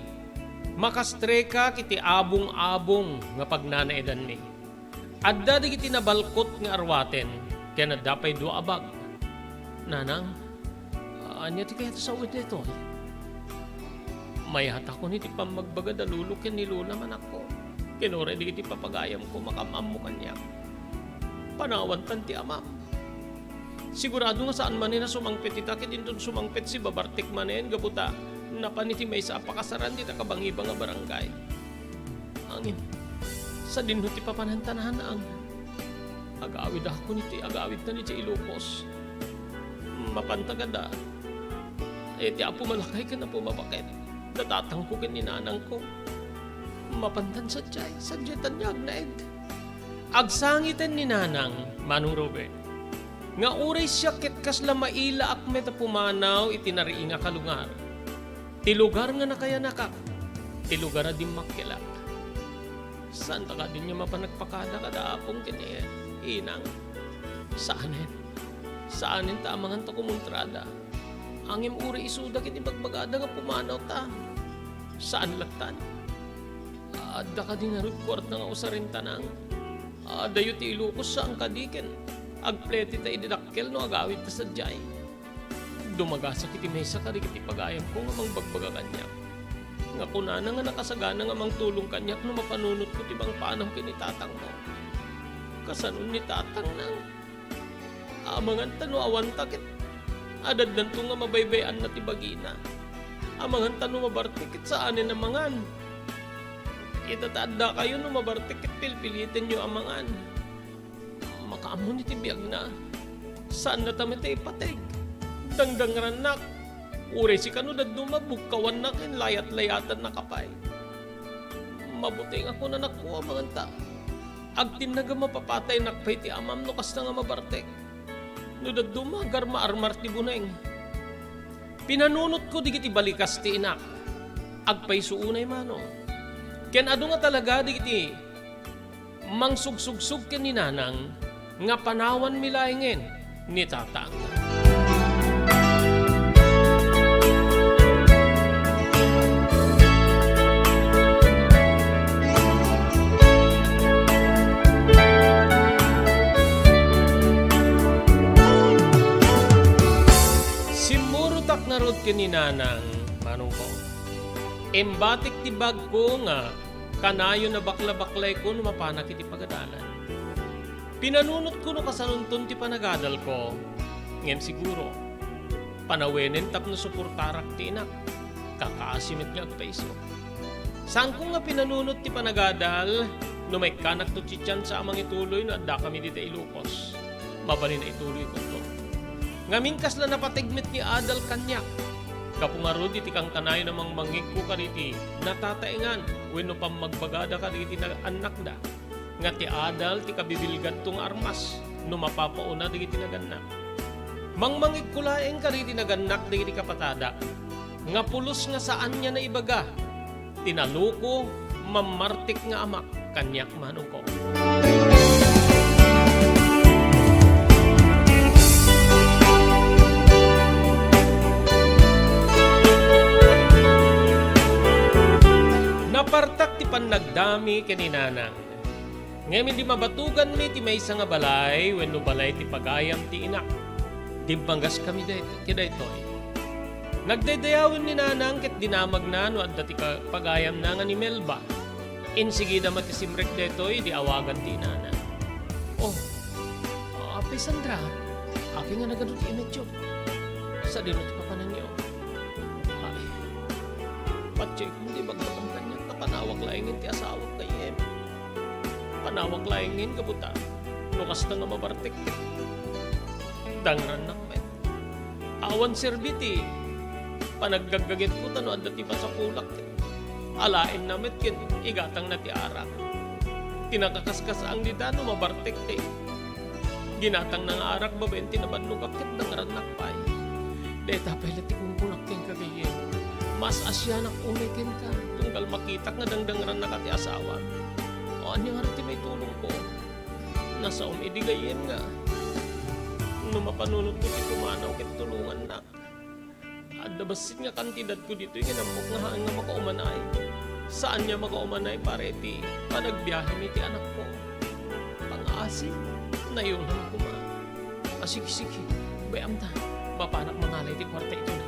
S1: makastreka kiti abong-abong nga pagnanaedan mi. Adda di kiti nabalkot nga arwaten, kaya nadapay dua abag. Nanang, anya ti kaya sa uwit nito? May hata ko niti pamagbaga dalulukin ni Lula man ako. Kinore di kiti papagayam ko makamam mo kanya. Panawantan ti amam. Sigurado nga saan man na sumangpit ita kitin doon sumangpit si Babartik manen gabuta. Napaniti may sa apakasaran di takabang-ibang nga barangay. Angin. Sa dinho ti papanantanahan ang agawid ako niti agawid na ni Ilocos. Mapantagada. Ti apo malakay ka na pumabakit. Natatang ko ni nanang ko. Mapantan sa tiyay, sadyetan niya agnaid. Agsangitan ni nanang, Manong Robert. Nga uray siya kitkas la maila akmet a pumanaw itinari nga kalungar. Ti lugar nga nakaya nakak, ti lugar na di makilak. Saan ka din niya mapanagpakada kada apong kini inang? Saanin? Saanin ta amangan to kumuntrada? Angim uri isuda kiti bagbagada nga pumanaw ta. Saan lagtan? Adda ka din narod kwart na nga usarin tanang. Dayo ti Ilocos saan kadiken. Agpleti ta ididakkel no agawit ta sadyay. Dumagasa kiti mesa ka di kiti pagayam ko nga mang bagbaga kanya. Nga kunana nga nakasagana nga mang tulong kanyak no mapanunot ko ti bang panam kini tatang mo. Kasanon ni tatang nang. Amangan tano awan takit. Adad nanto nga mabaybayan na ti bagina. Amangan tano mabartikit sa anin amangan. Itatanda kayo no mabartikit pilpilitin nyo amangan. Makaamon iti biyag na. Saan na tamit ay patig? Dangdang ranak. Uray si kano dad dumabugkawan na kin layat-layatan na kapay. Mabuting ako na nakuha manganta. Agtin na ga mapapatay nakpay ti amam no kasta nga mabartik. No dad dumagar maarmar ti buneng. Pinanunot ko di kiti balikas ti inak. Agpay suunay mano. Ken adu nga talaga di kiti mangsugsug-sug ken ni nanang nga panawan milaingen ni tatang. Simurutak na rod ken ni nanang manong ko. Embatik ti bag ko nga kanayo na bakla-baklay ko no mapanak iti pagadalan. Pinanunot ko no kasanunton ti panagadal ko. Ngem siguro, panawenen tap no suportarak ti inak. Kakaasimit niya agpaiso. Saan ko nga pinanunot ti panagadal no may kanak to chichan sa amang ituloy no adda kami dito Ilocos. Mabalin na ituloy ko to. Ngamingkas la napatigmit ni Adal kanyak. Kapungarod iti kang kanayo namang mangik ko kariti natataingan wenno pam magbagada kariti na anak da nga ti adal ti kabibilgan tong armas no mapapauna digiti naganak mangmangik ko laeng kariti naganak digiti kapatada nga pulos nga saan niya na ibaga tinaluko mamartik nga amak kanyak manong ko. Napartak ti panagdami kaninanang. Ngayon di mabatugan mi ti may nga balay, wenno balay ti pagayam ti inak. Timpanggas kami kida itoy. Nagdedayawin ni nanang ket dinamag na no adda ti pagayam na nga ni Melba. Insigida mati simrek detoy di awagan ti nanang. Oh, api Sandra, api nga nagadot ti imedyo. sa dinot ka pa ninyo. Ay, patsyay kung di bagbatang kanyan na panawag laingin ti asawag kayem. Panawag laingin kabuta. Nukas na nga mabartik. Dangran ng met. Awan serbiti. Panaggagagit ko tano ang dati pa sa kulak. Alain na met kin igatang na ti arak. Tinakakaskas ang didano mabartik te. Ginatang ng arak babenti na badlugap ket dangran nakpay. Deta peleti kung kunak ken kagayen. Mas asyanak umikin ka. Tunggal makitak nga dangdangran na kati asawa. O anya nga rin may tulong ko. Nasa umidigayen nga. Nung mapanunod ko ti kumanaw ket tulungan na. Adda basit nga kantidad ko dito yung kinamok nga haan nga makaumanay. Saan niya makaumanay pare ti panagbiyahe ni ti anak ko. Pang-asin na yun ang kuma. Sige, bayam ta. Mapanak mangalay ti kwarta ito na.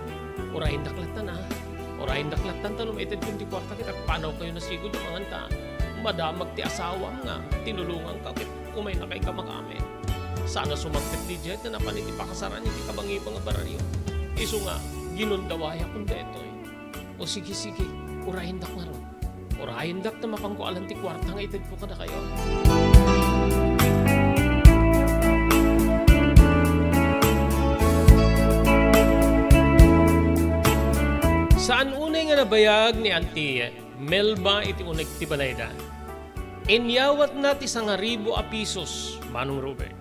S1: Urahin daklatan ha. Urahin daklatan ta lumited kung ti kwarta kita. Panaw kayo na sigod yung mga ta. Madamag ti asawam nga. Tinulungan ka kit umay na kay kamakame. Sana sumagpit di jet na napaniti pakasaran iti kabangibang nga bararyo. Iso nga, ginundawaya kung detoy. O sige, urahin dak nga ron. Urahin dak na mapangkualan ti kwarta nga ited ko kada kayo. Saan unay nga nabayag ni Auntie Melba iti unag ti balayda? Inyawat na ti 1,000 a pisos, Manong Robert.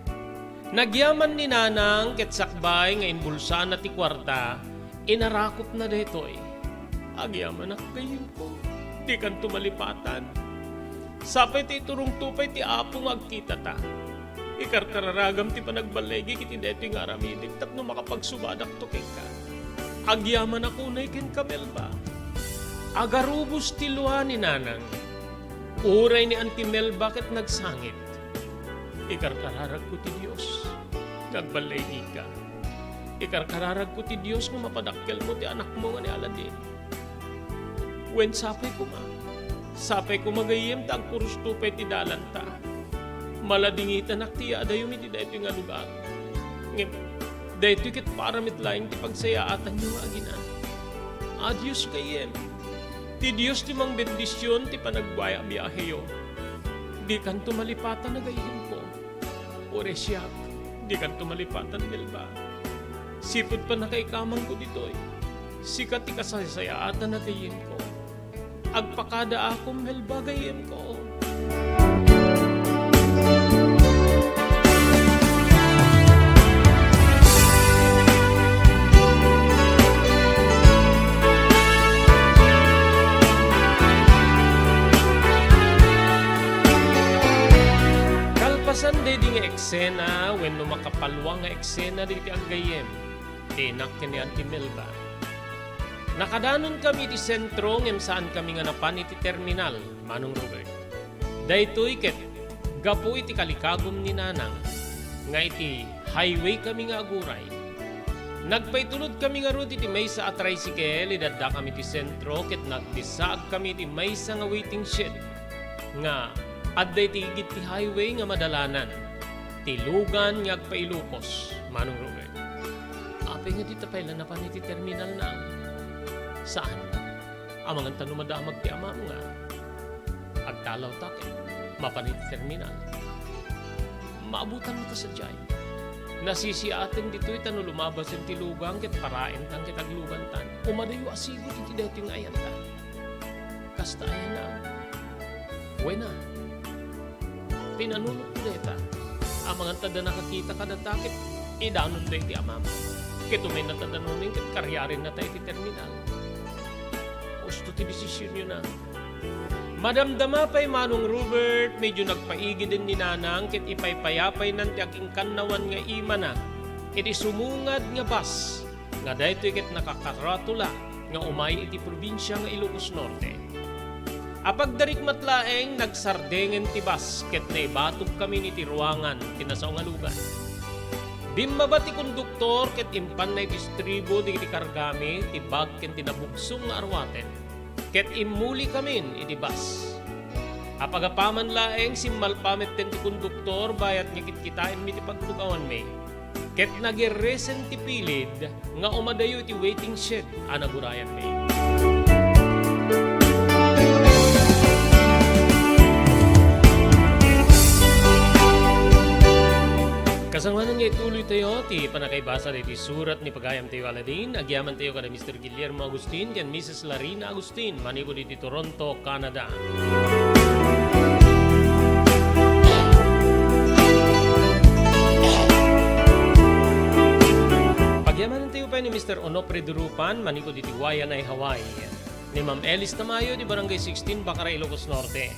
S1: Nagyaman ni Nanang ket sakbay nga inbulsa na ti kwarta, inarakop na detoy. Agyaman ak kayo ko, di kan tumalipatan. Sapay ti turong tupay ti apong agkita ta. Ikarkararagam ti panagbalegi kiti detoy nga aramidik tapno makapagsubadak to kay ka. Agyaman ako na ikin kamel ba? Agarubos ti luha ni Nanang. Uray ni Auntie Mel bakit nagsangit? Ikarkararag ko ti Diyos. Nagbalay ka. Ikarkararag ko ti Diyos nga mapadakkel mo ti anak mo nga ni Aladin. Wen sapay ko ma. Sapay ko magayem ta agpuros tupay ti dalanta. Maladingitan aktiya adayumi ti dayto nga lugar. Ngem, dayto kit paramit laing ti pagsayaatan nyo nga agina. Adios kayem. Ti Diyos ti mang bendisyon ti panagbuaya biyahe yo. Di kan tumalipatan na gayem ko. Ore siya, di kan tumalipatan Melba. Sipod pa na kay kamang ko ditoy. Sikat ti kasasayaatan na gayem ko. Agpakada akong Melba gayem ko. Kalpasan di nga eksena when makapalwang nga eksena di ti aggayem. Tinak kini Auntie Melba. Nakadanon kami ti sentro ngem saan kami nga napan iti terminal, Manong Robert. Daytoy ket gapu iti kalikagom ni Nanang nga iti highway kami nga aguray. Nagpaitulod kami nga rod iti maysa a tricycle idadda kami ti sentro ket nagbisaag kami iti maysa nga waiting shed nga adday ti higit ti highway nga madalanan. Tilugan nga agpailupos, Manong Robert. Apay nga dito pala napan iti terminal na. Saan? Amang ang tanong madamag ti amam nga. Agtalaw takin, mapanit terminal. Maabutan mo ta sa jay. Nasisiatin dito'y tano lumabas yung tilugang ket parain tang kitaglugan tan. Umadayo asigot iti dito yung ayan tan. Kasta ayan na. Wena. Pinanunod ko deta. Amang ang tada nakakita ka na takit, idanon da iti amam. Kito may natadanunin ket karyarin na tayo iti terminal. Gusto ti desisyon nyo na. Madamdama pa'y Manong Robert, medyo nagpaigi din ni Nanang, kit ipaypayapay ng tiyaking kanawan nga ima na, kit isumungad nga bas, nga dahito kit nakakaratula, nga umay iti probinsya nga Ilocos Norte. Apag darik matlaeng, nagsardengen ti bas, kit naibatog kami ni ti ruangan, kinasaw nga lugar. Bimaba ti konduktor, kit impan na distribo di kargami, ti bag ken tinabugsong nga arwaten. Ket imuli kamin iti bus. Apagapaman laeng simmalpamit ten ti konduktor bayat ngikit kitain mi ti pagtugawan mi. ket nagresentipilid nga umadayo iti waiting shed anagurayan ni. Kasangwanan nga ituloy tayo, ti panakaibasa iti surat ni Pagayam tayo Aladin, agyaman tayo kada Mr. Guillermo Agustin, yan Mrs. Larina Agustin, manipod iti Toronto, Canada. Pagyamanan tayo pa ni Mr. Onopre Durupan, manipod iti Wayanay, Hawaii. Ni Ma'am Elis Tamayo, di Barangay 16, Bacare, Ilocos Norte.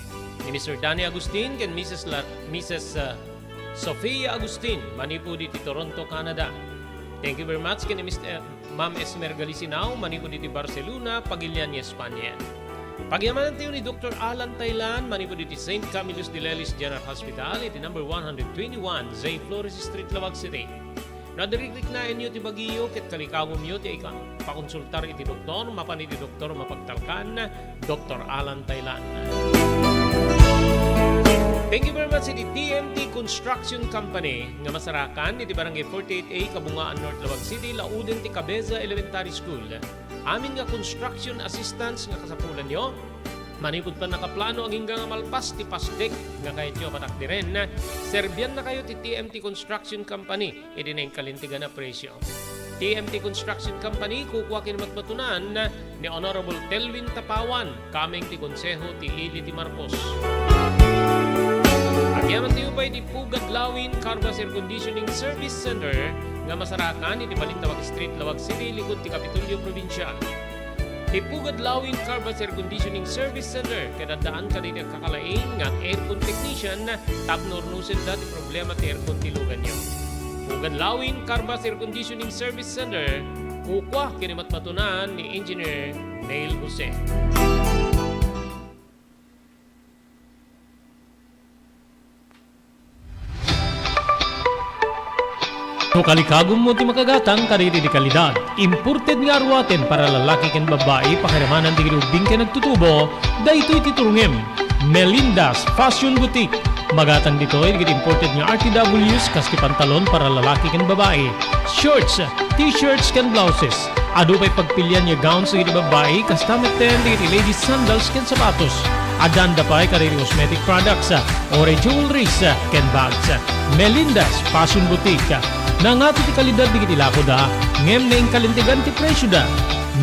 S1: Ni Mr. Danny Agustin, yan Mrs. Sofia Agustin, manipod iti Toronto, Canada. Thank you very much kay Ma'am Esmer Galisinao, manipod iti Barcelona, Pagilian, Espanya. Pagyamanan tayo ni Dr. Alan Taylan, manipod iti St. Camillus de Lelis General Hospital, iti number 121, Zay Flores Street, Lawag City. Nadiriklik na inyo ti Baguio, ket kalikawom nyo ti pakonsultar iti doktor, mapan iti doktor mapagtalkan, Dr. Alan Taylan. Thank you very much iti TMT Construction Company nga masarakan iti Barangay 48A, Kabungaan, North Lawag City, Lauden ti Cabeza Elementary School. Amin nga construction assistance nga kasapulan nyo. Manipod pa nakaplano ang hinggang malpas ti pasdek nga kahit nyo patakdiren na Serbian na kayo ti TMT Construction Company iti na yung kalintigan na presyo. TMT Construction Company kukuha kinamatmatunan ni Honorable Telvin Tapawan kaming ti konseho ti Ili di Marcos. Agyaman tayo pa iti Pugad Lawin Carbas Air Conditioning Service Center nga masarakan iti Balintawak Street, Lawag City, likod ti Kapitulyo Provincial. Ti Pugad Lawin Carbas Air Conditioning Service Center kadadaan ka dito kakalaing nga aircon technician tapnornusin dati problema ti aircon tilugan nyo. Pugad Lawin Carbas Air Conditioning Service Center kukwa kinimatmatunan ni Engineer Neil Jose. No kalikagom mo ti makagatang kariri di kalidad. Imported nga arwaten para lalaki ken babae pakiramanan ti grubing ken nagtutubo, daytoy ti turungem. Melinda's Fashion Boutique. Magatang ditoy digit imported nga RTWs kas ti pantalon para lalaki ken babae. Shorts, t-shirts ken blouses. Adu pay pagpilian nga gowns iti babae kas tameten digit ladies sandals ken sapatos. Adanda pay kariri cosmetic products, ore jewelries ken bags. Melinda's Fashion Boutique. Nangato ti kalidad digiti lakod ngem na kalintigan ti presyo da.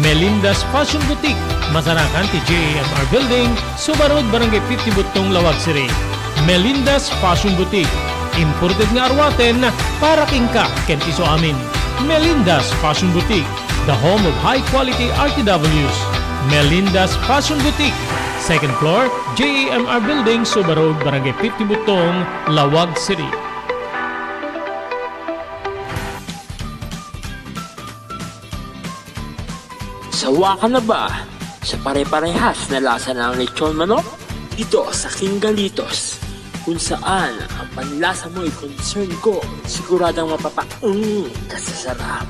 S1: Melinda's Fashion Boutique, masarakan ti JMR Building, Subarod, Barangay 50 Butong, Lawag City. Melinda's Fashion Boutique, imported nga arwaten para kingka ken iso amin. Melinda's Fashion Boutique, the home of high quality RTWs. Melinda's Fashion Boutique, second floor, JMR Building, Subarod, Barangay 50 Butong, Lawag City.
S4: Sawa ka na ba sa pare-parehas na lasa ng lechon manok? Ito sa King Galitos, kung saan ang panlasa mo ay concern ko, siguradang kasasarap.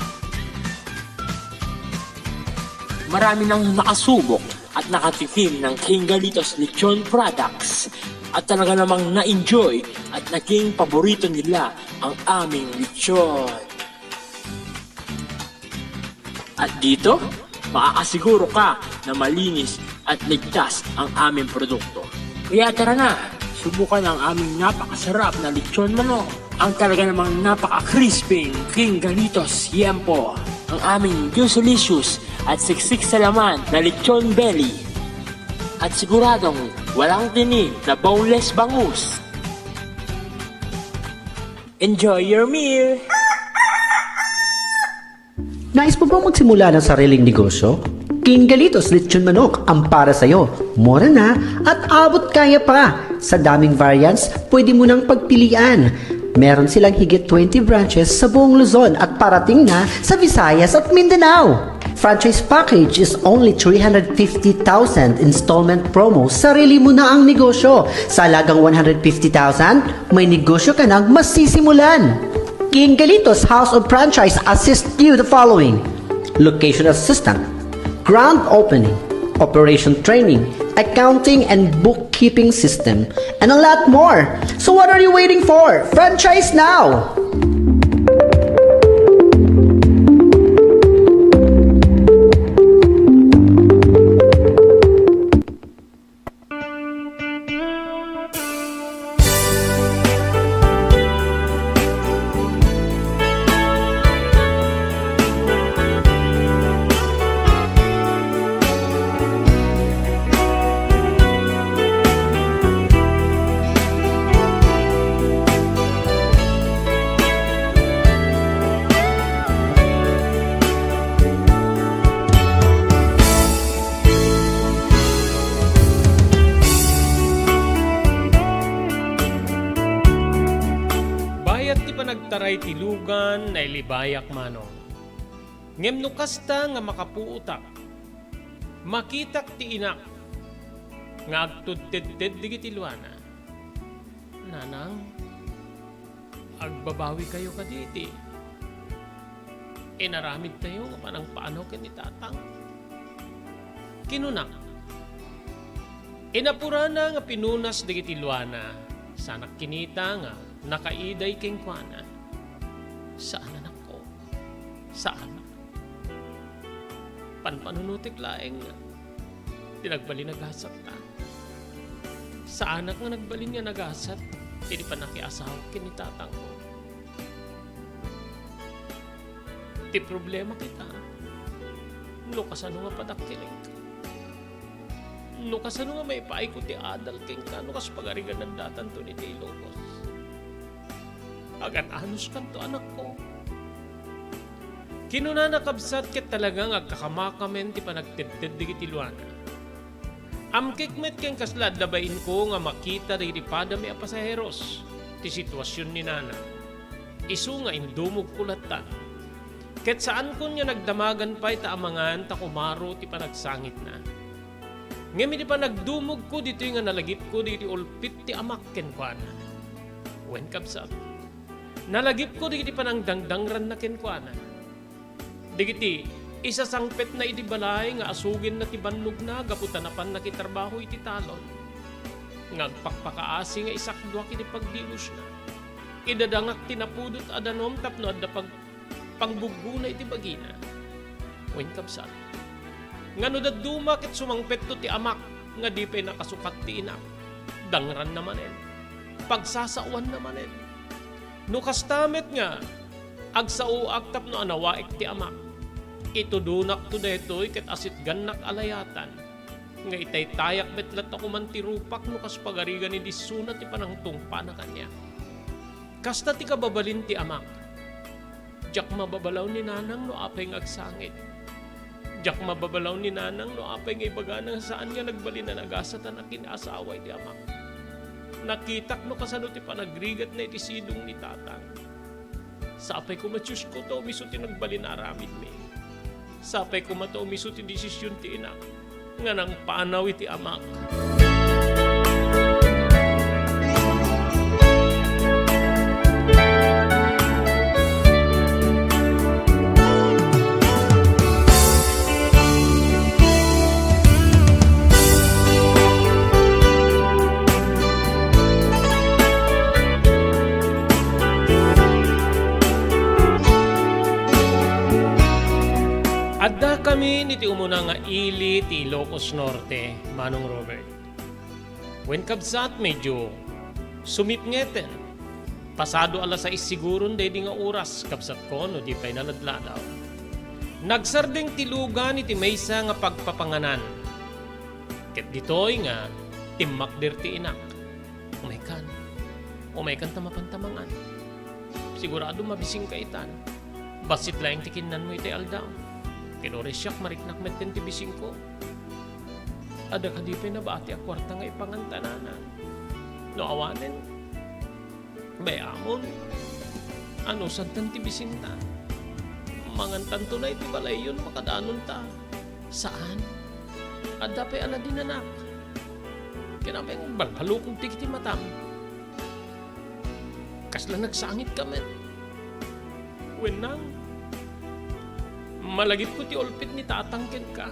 S4: Marami nang nakasubok at nakatikim ng King Galitos lechon products at talaga namang na-enjoy at naging paborito nila ang aming lechon. At dito, makakasiguro ka na malinis at ligtas ang aming produkto. Kaya tara na, subukan ang aming napakasarap na lechon manok. Ang talaga namang napaka-crispy King Galitos Yempo. Ang aming juicelicious at siksik sa laman na lechon belly. At siguradong walang tinig na boneless bangus. Enjoy your meal!
S5: Nais mo bang magsimula ng sariling negosyo? King Galitos Lechon Manok ang para sa'yo. Mura na at abot kaya pa. Sa daming variants, pwede mo nang pagpilian. Meron silang higit 20 branches sa buong Luzon at parating na sa Visayas at Mindanao. Franchise package is only 350,000 installment promo. Sarili mo na ang negosyo. Sa halagang 150,000, may negosyo ka nang masisimulan. King Galitos House of Franchise assists you the following: location assistant, grand opening, operation training, accounting and bookkeeping system, and a lot more. So what are you waiting for? Franchise now!
S1: aray tilugan na ilibayak manong. Ngem no kasta nga makapuutak, makitak ti inak, nga agtudted digiti luana. Nanang, agbabawi kayo kaditi. Inaramid tayo nga panang paano ken ni tatang. Kinunak. Inapurana nga pinunas digiti luana, sanak kinita nga nakaiday keng kuana. Saan anak ko? Saan? Panpanunutik laeng nga. Tinagbali nagasat ta. Sa anak nga nagbalin nga nagasat, hindi pa nakiasaw kinitatang ko. Ti problema kita. No kasano nga padakkiling ka. No kasano nga may paay ko ti adal king ka. No kas pagarigan ng datan to ni Ilocos. Agan anos kanto anak ko. Kinuna nakabsat ket talagang agkakamakamen ti panagtedted digiti luana. Amkikmet ken kaslad labain ko nga makita digiti padami a pasaheros ti sitwasyon ni nana. Isu nga indumog kulatan. Ket saan kun nga nagdamagan pa ita amangan ta kumaro ti panagsangit na. Ngem di pa nagdumog ko dito nga nalagip ko digiti ulpit ti amak ken kuana. Wen kabsat. Nalagip ko digiti panang dangdangran na ken kuana. Digiti, isa sangpet na iti balay nga asugin na ti bannog na gaputanapan na kitrabaho iti talon. Ngagpakpakaasi nga isakdwa kiti pagdilos na. Idadangak tinapudot adanom tapno adda pangbugo na iti bagina. Wen kabsat. Ngano daduma ket sumangpet to ti amak nga di pa nakasukat ti inak. Dangran namanen. Pagsasawan namanen. No kastamet nga agsao agtap no anawaik ti amak. Itudunak to detoy ket asit gannak alayatan. Nga itay tayak betlat ako man tirupak no kas pagarigan ni disuna ti panangtungpa na kanya. Kasta ti kababalin ti amak. Diyak mababalaw ni nanang no apay ng agsangit. Diyak mababalaw ni nanang no apay ng ibaganang saan nga nagbalin na nagasatan na kinasaway ti amak. Nakitak no kasano ti panagrigat na iti sidong ni tatang. Sapay ko matsyus ko to miso ti nagbalin aramid mi. Sapay ko mato miso ti desisyon ti inak. Nga nang panaw iti amak. Adda kami niti umuna nga ili ti Ilocos Norte, Manong Robert. When kabsat medyo sumipngeten. Pasado alas 6 siguro day di nga oras kabsat ko no di pa'y naladladaw. Nagsardeng tilugan iti maysa nga pagpapanganan. Ket ditoy nga timmakder ti inak. Umay kan tamapantamangan. Sigurado mabising kaitan. Basit laing tikinan mo iti aldaw. Kinoresyak mariknak met ti bising ko. Ada kadipin na baati a kwarta nga ipangantananan. No awanen. Bayamon. Ano santan ti bising ta? Mangantan to na iti balay yun makadanon ta. Saan? Ada pa'y aladin anak. Kinapay ng balhalukong tikiti matam. Kasla nagsangit kami. Wenang. Malagip ko ti olpit ni tatangkin ka.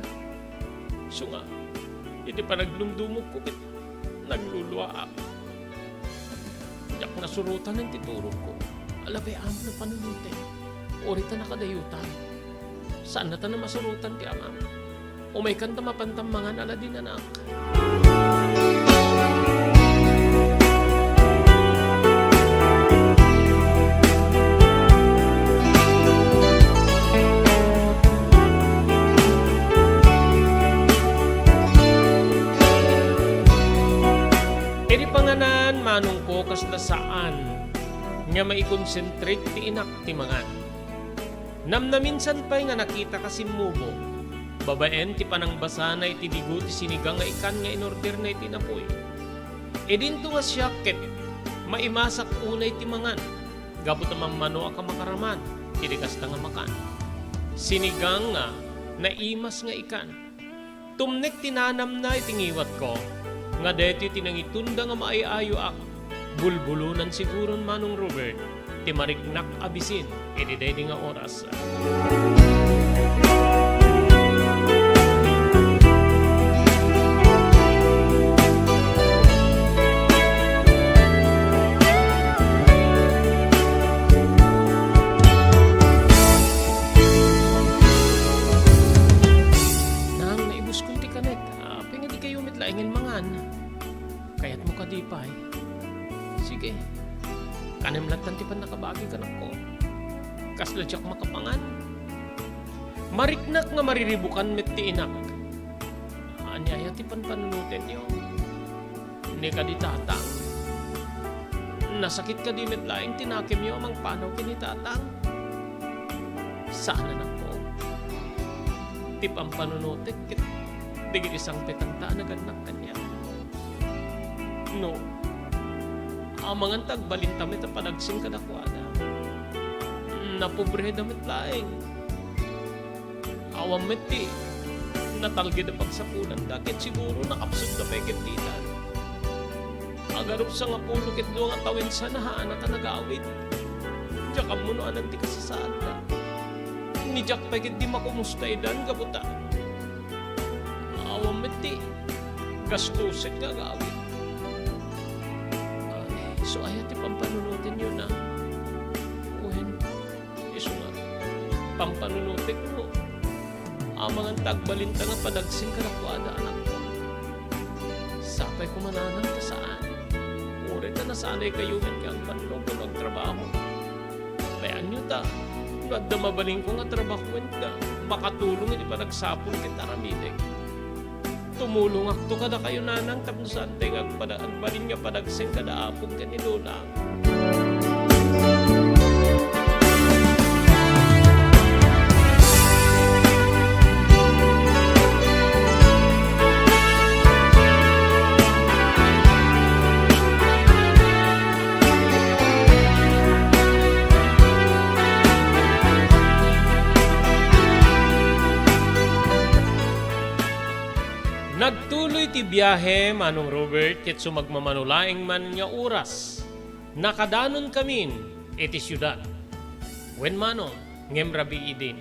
S1: So nga, iti pa naglumdumog ko kit nagluluwa ako. Diyak nasurutan ng titurog ko. Alabay amo na panunutin. Orita nakadayutan. Saan na ta na masurutan ti amam? Umay kanta mapantamangan aladin anak. Panganan manong ko kasla saan nga maikonsentrate ti inak ti mangan. Namnaminsan pa'y nga nakita kasi mubo. Babaen ti panangbasa na iti digo ti sinigang nga ikan nga inorder na iti napoy. E dinto nga siya ket maimasak unay ti mangan. Gapot naman mano ka makaraman, itikas nga makan. Sinigang nga, naimas nga ikan. Tumnek tinanam na itingiwat ko, nga deti tinangitunda nga maayayo ak. Bulbulunan siguro manong Robert, timarignak abisin, edidedi nga oras. Nang naibus kong ti kanet, pengen di kayo mitlaingin mangan. Kaya't mo kadipay. Sige, kanem lang tantipan nakabagi ka na ko. Kasladyak makapangan. Mariknak nga mariribukan met ti inak. Anyaya ti panpanunutin nyo. Hindi ka di tatang. Nasakit ka di met laing tinakim nyo amang panaw kini tatang. Sana na ko. Ti pampanunutin kit digit isang petang taanagan ng kanya. No. Amangan tagbalin tamit ang panagsing kadakwada. Napobre damit laing. Awam meti. Natalgi na pagsapunan. Dakit siguro nakapsog na pekit tita. Agarap sa nga pulo kit doon nga tawin sa nahaan ka nag-awit. Diyak ang muno anang di kasasaan ka. Ni Jack pekit di makumustay dan kabuta. Awam meti. Gastusit ka gawit. So ayaw ti pampanunutin yun na. Uhin, iso nga, pampanunutin mo. Amangan tagbalinta nga padagsing kanakwada anak ko. Sapay ko mananang ta saan. Urit na nasanay kayo nga ang panlong ko magtrabaho. Bayan nyo ta, wag na mabaling ko nga trabahuin ka. Makatulong hindi pa nagsapon kita ramidig. Tumulong akto kada kayo nanang tapos saan tayo agpadaan balin nga padagsing kada apong kanilo lang. Nagtuloy ti biyahe manong Robert ket sumagmamanulaing man nga oras. Nakadanon kamin iti syudad. Wen manon ngem rabi idin.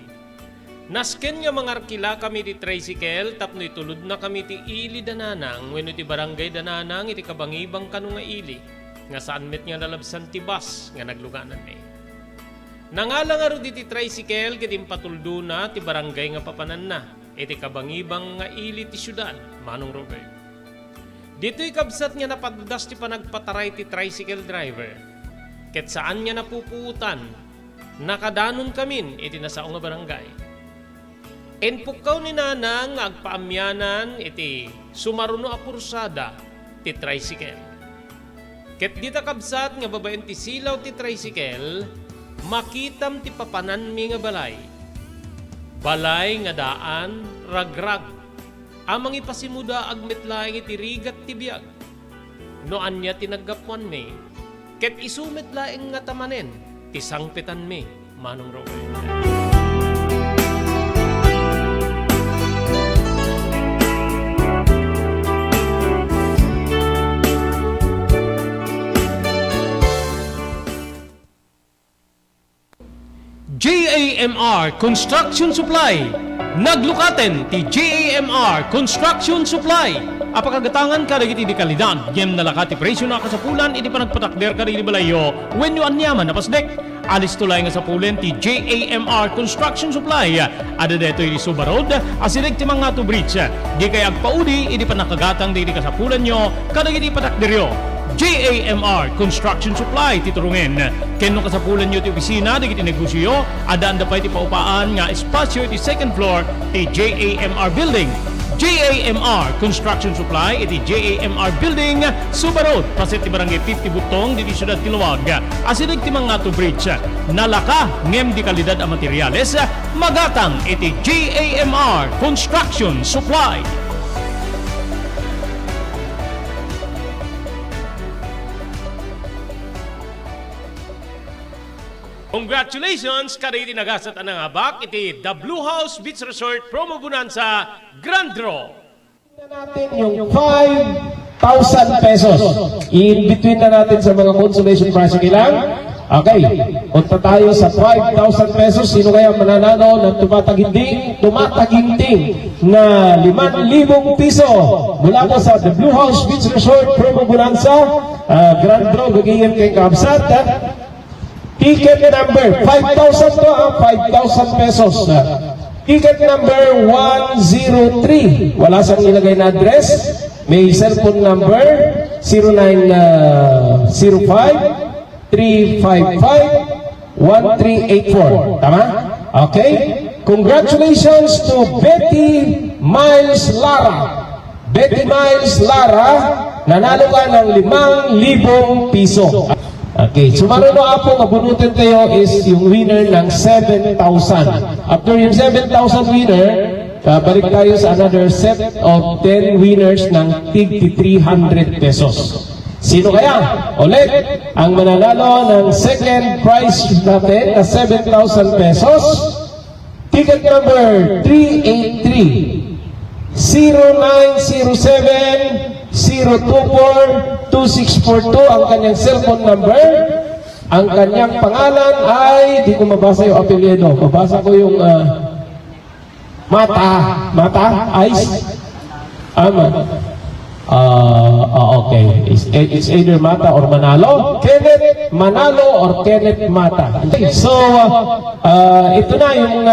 S1: Nasken nga mangarkila kami ti tricycle tapno itulod na kami ti ili dananang wenno ti barangay dananang iti kabangibang kanu nga ili. Nga saan met nga nalabsan ti bus nga nagluganan me. Nangalang aro ti tricycle ket impatuldo na ti barangay nga papanan na. Iti kabangibang nga ili ti syudad, manong Robert. Dito'y kabsat nga napadudas ti panagpataray ti tricycle driver. Ket saan nga napupuutan, nakadanon kamin iti nasao nga barangay. Enpukaw ni nanang nga agpaamyanan iti sumaruno a pursada ti tricycle. Ket dita kabsat nga babaen ti silaw ti tricycle, makitam ti papanan mi nga balay. Balay nga daan, ragrag. Amang ipasimuda agmetlaing iti rigat ti biyag. Noan niya tinagapuan me. Ket isumet laing nga tamanen, ti sangpetan me, manong Robert. JAMR Construction Supply. Naglukaten ti JAMR Construction Supply. Apakagatangan ka dagiti di kalidad, gem nalakat ti presyo na kasapulan, iti panagpatakder ka di balayo, when you anyaman napasdek. Alis tulay nga sapulen ti JAMR Construction Supply. Ada deto iti Suba Road, asirig ti mga to bridge. Di kay agpaudi, iti panakagatang di kasapulan nyo, kadagiti patakderyo. JAMR Construction Supply titurungen. Kenno kasapulan nyo ti opisina digiti negosyo, adaan da pa iti paupaan nga espasyo iti second floor ti JAMR Building. JAMR Construction Supply iti JAMR Building, Suba Road, paset ti barangay 50 Butong diti syudad ti Luwag. Asirig ti mga to bridge. Nalaka ngem di kalidad a materyales, magatang iti JAMR Construction Supply. Congratulations kada iti nagasat anang abak iti The Blue House Beach Resort Promo Bonanza Grand Draw.
S2: Natin yung 5,000 pesos. In between na natin sa mga consolation prize. Okay lang? Okay. Punta tayo sa 5,000 pesos. Sino kaya mananalo ng tumataginting na 5,000 piso mula po sa The Blue House Beach Resort Promo Bonanza Grand Draw. Gagawin kay Kabsat. Ticket number 5,000 to 5,000 pesos. Ticket number 103. Wala siyang ilagay na address. May cellphone number 0905-355-1384. Tama? Okay? Congratulations to Betty Miles Lara. Betty Miles Lara, nanalo ka ng 5,000 piso. Okay, so marunong po mabunutin tayo is yung winner ng 7,000. After yung 7,000 winner, balik tayo sa another set of 10 winners ng tig 300 pesos. Sino kaya? Ulit, ang mananalo ng second prize natin na 7,000 pesos. Ticket number 383 0907 024-2642 ang kanyang cellphone number. Ang kanyang pangalan ay, di ko mabasa yung apelyido. Mabasa ko yung Mata, Ice. Okay. It's either Mata or Manalo. Kenneth Manalo or Kenneth Mata. Okay. So, ito na yung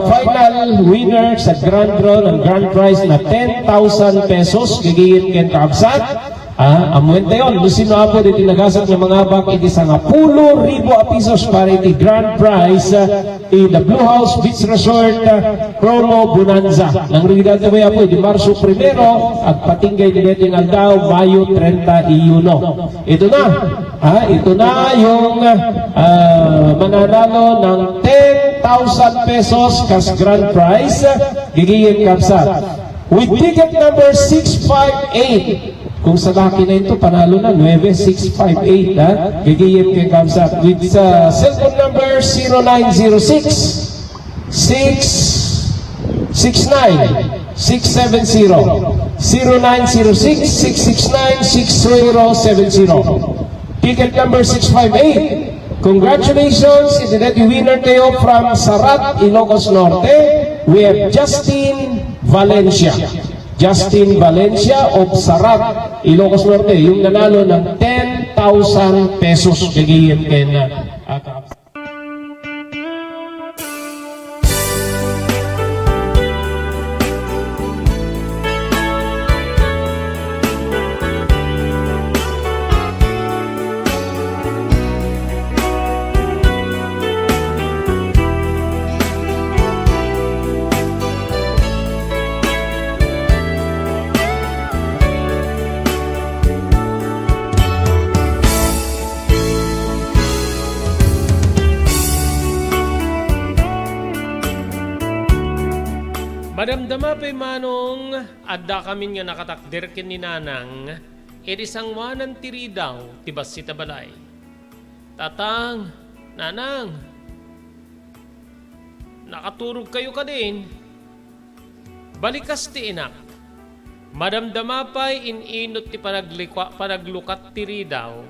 S2: final winner sa Grand Draw ng Grand Prize na 10,000 pesos. Gigiyin Ken Kabsat. Amuente yun. Lusino ako dito nagasat ng mga bak iti sa 10,000 pesos para iti Grand Prize in the Blue House Beach Resort Promo Bonanza. Nang realidad na ba po, di Marso 1 at patinggay dito yung aldaw, Mayo 31. Ito na. Ito na yung mananalo ng 10,000 pesos kas Grand Prize. Gigiyin Kabsat. With ticket number 658. Kung sa laki na ito, panalo na, 9658, Gigiyip kay Kamsat. With cellphone number 0906-669-670. 0906-669-6070. Ticket number 658. Congratulations, ito na yung winner kayo from Sarat, Ilocos Norte. We have Justin Valencia. Justin Valencia of Sarat, Ilocos Norte, yung nanalo ng 10,000 pesos. Gagiyan kayo na.
S1: Madamdama pa'y manong adda kami nga nakatakder ken ni Nanang edi sangwanan tiri daw tibas si tabalay. Tatang, Nanang, nakaturog kayo ka din. Balikas ti inak. Madamdama pa'y ininot ti panaglukat tiri daw.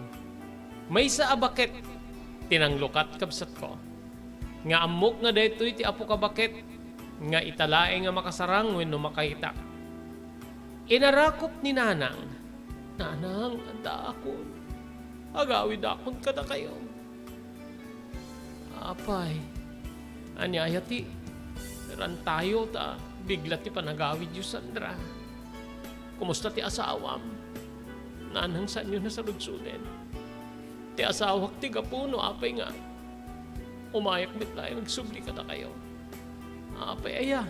S1: May sa abaket tinanglukat kabsat ko. Nga amok nga daytoy ti apo kabaket nga italae nga makasarang wenno makaitak. Inarakop ni Nanang, Nanang, anda akon. Agawid akon kada kayo. Apay, anyaya ti, ran tayo ta, bigla ti panagawid yu Sandra. Kumusta ti asawam? Nanang saan yun na sa lugsunin? Ti asawak ti gapuno, apay nga. Umayak mitlayo, nagsubli kada kayo. Apay aya,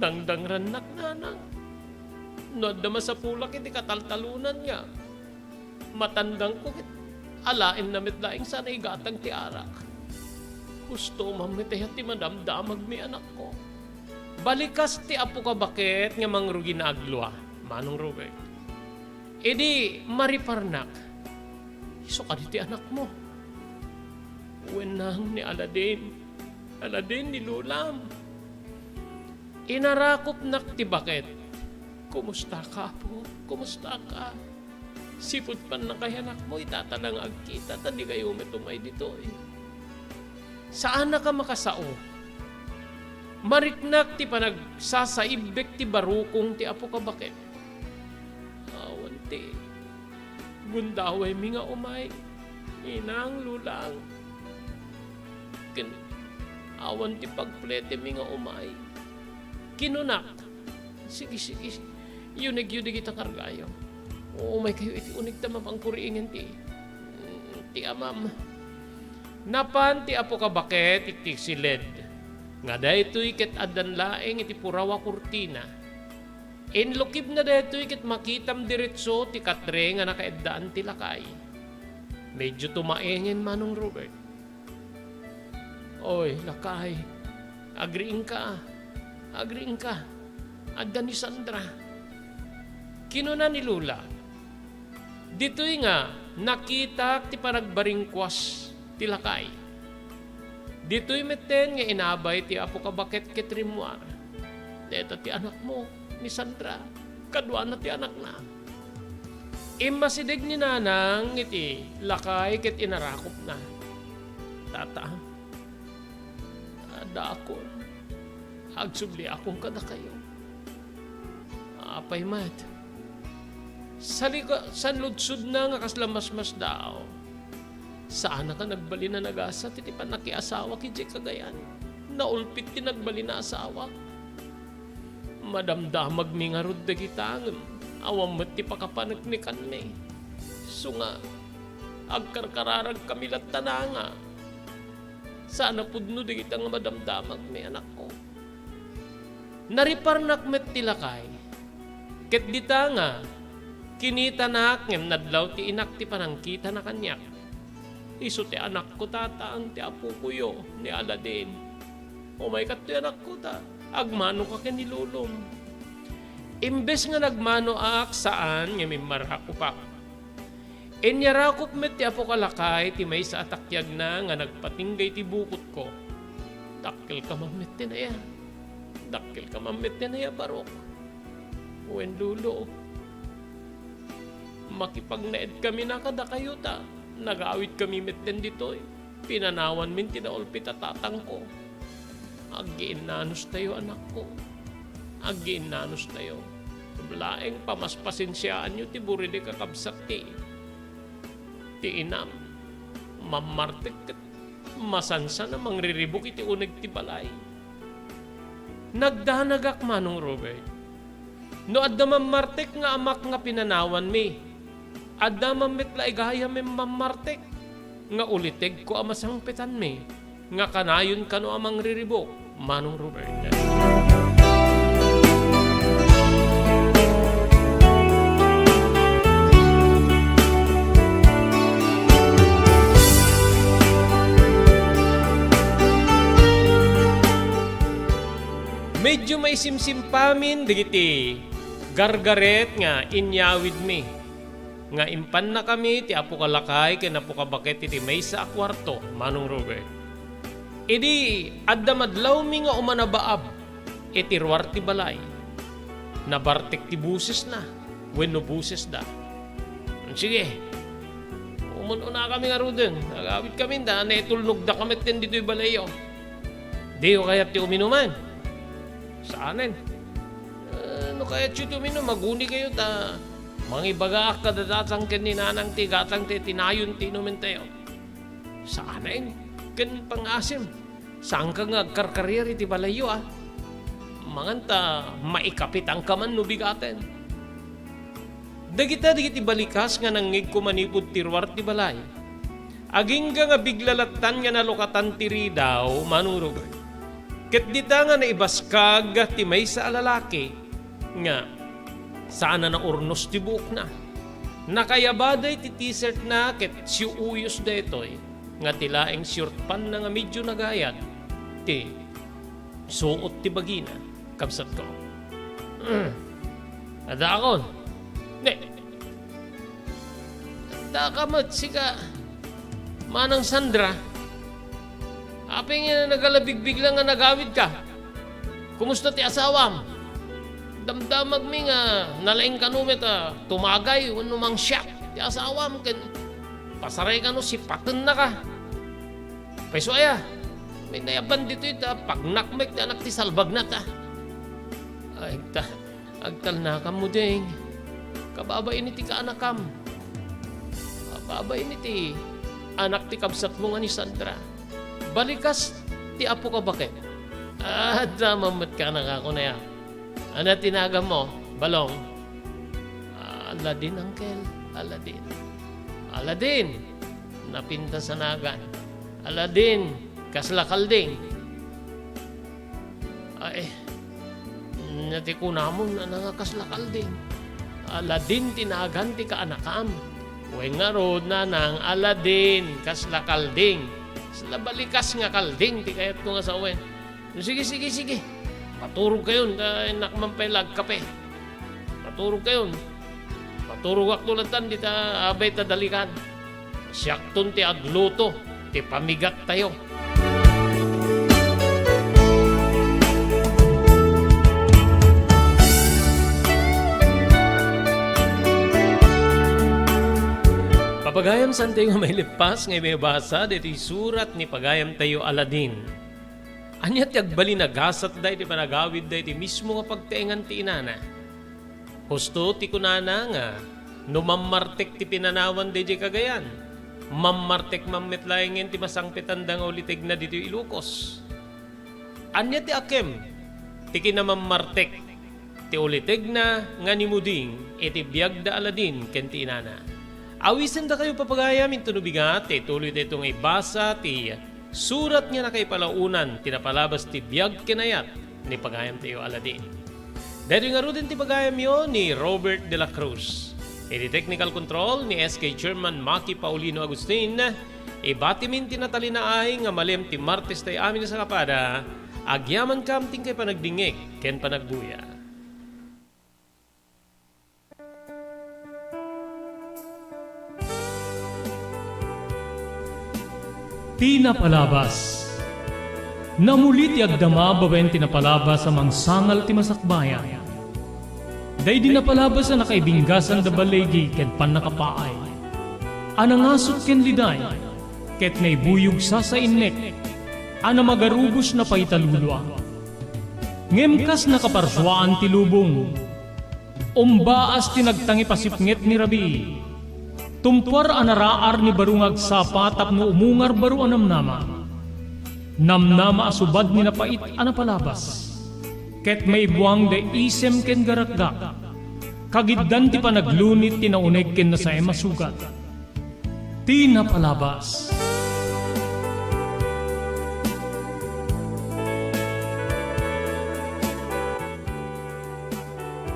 S1: dangdang ranak Nanang. Nodama sa pulak iti kataltalunan nga. Matandang ko alain na mitlaing sana igatang ti arak. Gusto mamitayat ti madamdamag mi anak ko. Balikas ti apo ka bakit nga mangrugi na aglua. Manong Robert. Edi mariparnak. Iso ka ti anak mo. Wenang ni Aladin. Aladin ni Lulam. Inarakop nak ti bakit. Kumusta ka po? Kumusta ka? Sipot pan na kay anak mo, itatalang agkita, tandi kayo metumay dito eh. Saan na ka makasao? Mariknak ti panagsasaibek ti barukong ti apo ka bakit? Awan ti. Gundaway mi nga umay. Inang lulang. Awan ti pagplete mi nga umay. Kinunak. Sige. Yunig kita kargayo. Umay kayo iti unig tamam ang kuriingin ti amam. Napan ti apo ka bakit iti silid. Nga daytoy ket addan laeng iti purawa kurtina. Inlukib na daytoy ket makitam diretso ti katre nga nakaeddaan ti lakay. Medyo tumaengin manong Robert. Oy, lakay. Agriing ka. Addan ni Sandra. Kinuna ni Lula. Dito'y nga, nakita ti panagbaringkwas ti lakay. Dito'y meten nga inabay ti apo ka bakit ketrimwar. Dito ti anak mo, ni Sandra. Kadwa na ti anak na. Imasidig ni nanang iti lakay ket inarakop na. Tata, ada akon. Agsubli akong kada kayo. Apay mat. San ludsud na nga kaslamas-mas daw. Saan ka nagbali na nagasa titi pa nakiasawa ki Jek Cagayan. Naulpit ti nagbali na asawa. Madamdamag mi nga rod dagitangem. Awam met ti pakapanagnikan mi. Sunga agkarkararag kami latananga. Sana pudno dagita nga madamdamag mi anak ko. Nariparnak met ti lakay. Ket dita nga kinita na ngem nadlaw ti inak ti panangkita na kanyak. Iso ti anak ko tataang ti apo kuyo ni Aladin. O may kat ti anak ko ta. Agmano ka ken ni Lulom. Imbes nga nagmano ak saan ngem immarako pa. Inyarakop met ti apo kalakay ti may sa atakyag na nga nagpatinggay ti bukot ko. Dakkel ka mamit ti na ya. Dakkel ka mamit ti na ya barok. Wen Lulo. Makipagnaed kami na kada kayo ta. Nag-awit kami meten dito eh. Pinanawan min tinaulpit at tatang ko. Agiin nanos tayo anak ko. Agiin nanos tayo. Laeng pamaspasensiyaan nyo ti buride kakabsat ti. Ti inam. Mamartek kat masansa na mangriribok iti uneg ti balay. Nagdanagak manong Robert. No adda mamartek nga amak nga pinanawan mi. Adda mamitla igaya mi mamartek. Nga ulitig ko amasang petan mi. Nga kanayon kano amang riribok. Manong Robert. Medyo may simsimpamin digiti gargaret nga inyawid mi. Nga impan na kami ti apo kalakay ken apo kabakit iti may sa akwarto manong Robert. Idi adda madlaw mi nga umanabaab iti ruwar ti balay. Nabartek ti buses na wenno buses da. Sige. Umun-una kami nga ruden. Nagawid kami da naitulnog da kami ten dito'y balayo. Diyo kaya ti uminuman. Saanin? No kaya chito minom, maguni kayo ta. Mangibaga ka dadatang ken ni nanang ti gatang ti tinayon ti inumin tayo. Saanin? Ken pangasim. Saan ka nga karkaryer iti balayo ah? Manganta maikapit ang kaman no bigaten. Dagita digiti balikas nga nangig ko manipod tirwar ti balay. Aging nga biglalatan nga nalukatan tiri daw manurog. Ket dita nga naibaskag ti may sa alalaki nga sana na urnos ti buok na. Nakayabaday ti t-shirt na ket siyuyos daytoy nga tilaeng short pan na nga medyo nagayad ti suot ti bagina kabsat ko. Ada akon. Ne. Da ka matsika manang Sandra. Apeng nga nagalabig lang nga nagawid ka. Kumusta ti asawam? Damdamag mi nga nalaing kanumit tumagay unumang siyak ti asawam ken pasaray ka no sipatan na ka. Peso aya. May nayaban dito ita pagnakmek ti anak ti salbag na ta. Ay ta agtal na kam mo ding. Kababa ini ti kaanakam. Kababa ini ti anak ti kabsat mo nga ni Sandra. Balikas ti apo ka bakit? Mamat ka na ako na yan. Ano tinagam mo? Balong? Aladin, Uncle. Aladin. Aladin. Napinta sa nagan. Aladin. Kaslakalding. Ay, natikunamon na nga kaslakalding. Aladin tinagan ti kaanakam. Uwing nga road na ng Aladin. Kaslakalding. Sila balikas nga kalding. Ti kayat ko nga sa uwen. Sige. Paturog kayo. Nakmampelag kape. Paturog kayo. Paturog aktulatan. Di ta abay ta dalikan. Siyakton ti agluto. Ti pamigat tayo. Papagayam san tayo may lipas ngay may basa dito surat ni pagayam tayo Aladin. Anyat yagbali nagasat day ti panagawid day ti mismo nga pagtaengan ti inana. Husto ti kunana nga no mammartek ti pinanawan day di kagayan. Mammartek mammitlaingin ti masangpitan da nga ulitig na dito Ilocos. Anyat ti akem ti kinamammartek ti ulitig na nga ni muding iti biyag da Aladin ken ti inana. Awisin da kayo papagayam tunubigat, tuloy da itong ibasa, ti surat niya na kay palaunan, tinapalabas ti biyag kinayat ni pagayam tayo Aladin. Dahil nga rin ti pagayam yun ni Robert de la Cruz. Iti technical control ni SK Chairman Maki Paulino Agustin, ibatimin tinatali na ay nga malim ti Martes tayo amin sa kapada, agyaman kamting kay panagdingig, ken panagbuya.
S8: Tinapalabas. Namulit agdama babaen tinapalabas amang sangal ti masakbayan. Day di napalabas na nakaibinggasan da balegi ken panakapaay. Anangasot ken liday ket naibuyog sa innek. Ana magarubos na paitalulwa. Ngemkas nakaparswaan ti lubong. Umbaas tinagtangi pasipnget ni Rabi. Tumpar anaraar ni barungag sapa tapno umungar baru anamnama. Namnama asubad ni napait anapalabas. Ket may buwang de isem ken garakgak. Kagiddan ti panaglunit tinauneg ken na sa masugat. Tinapalabas.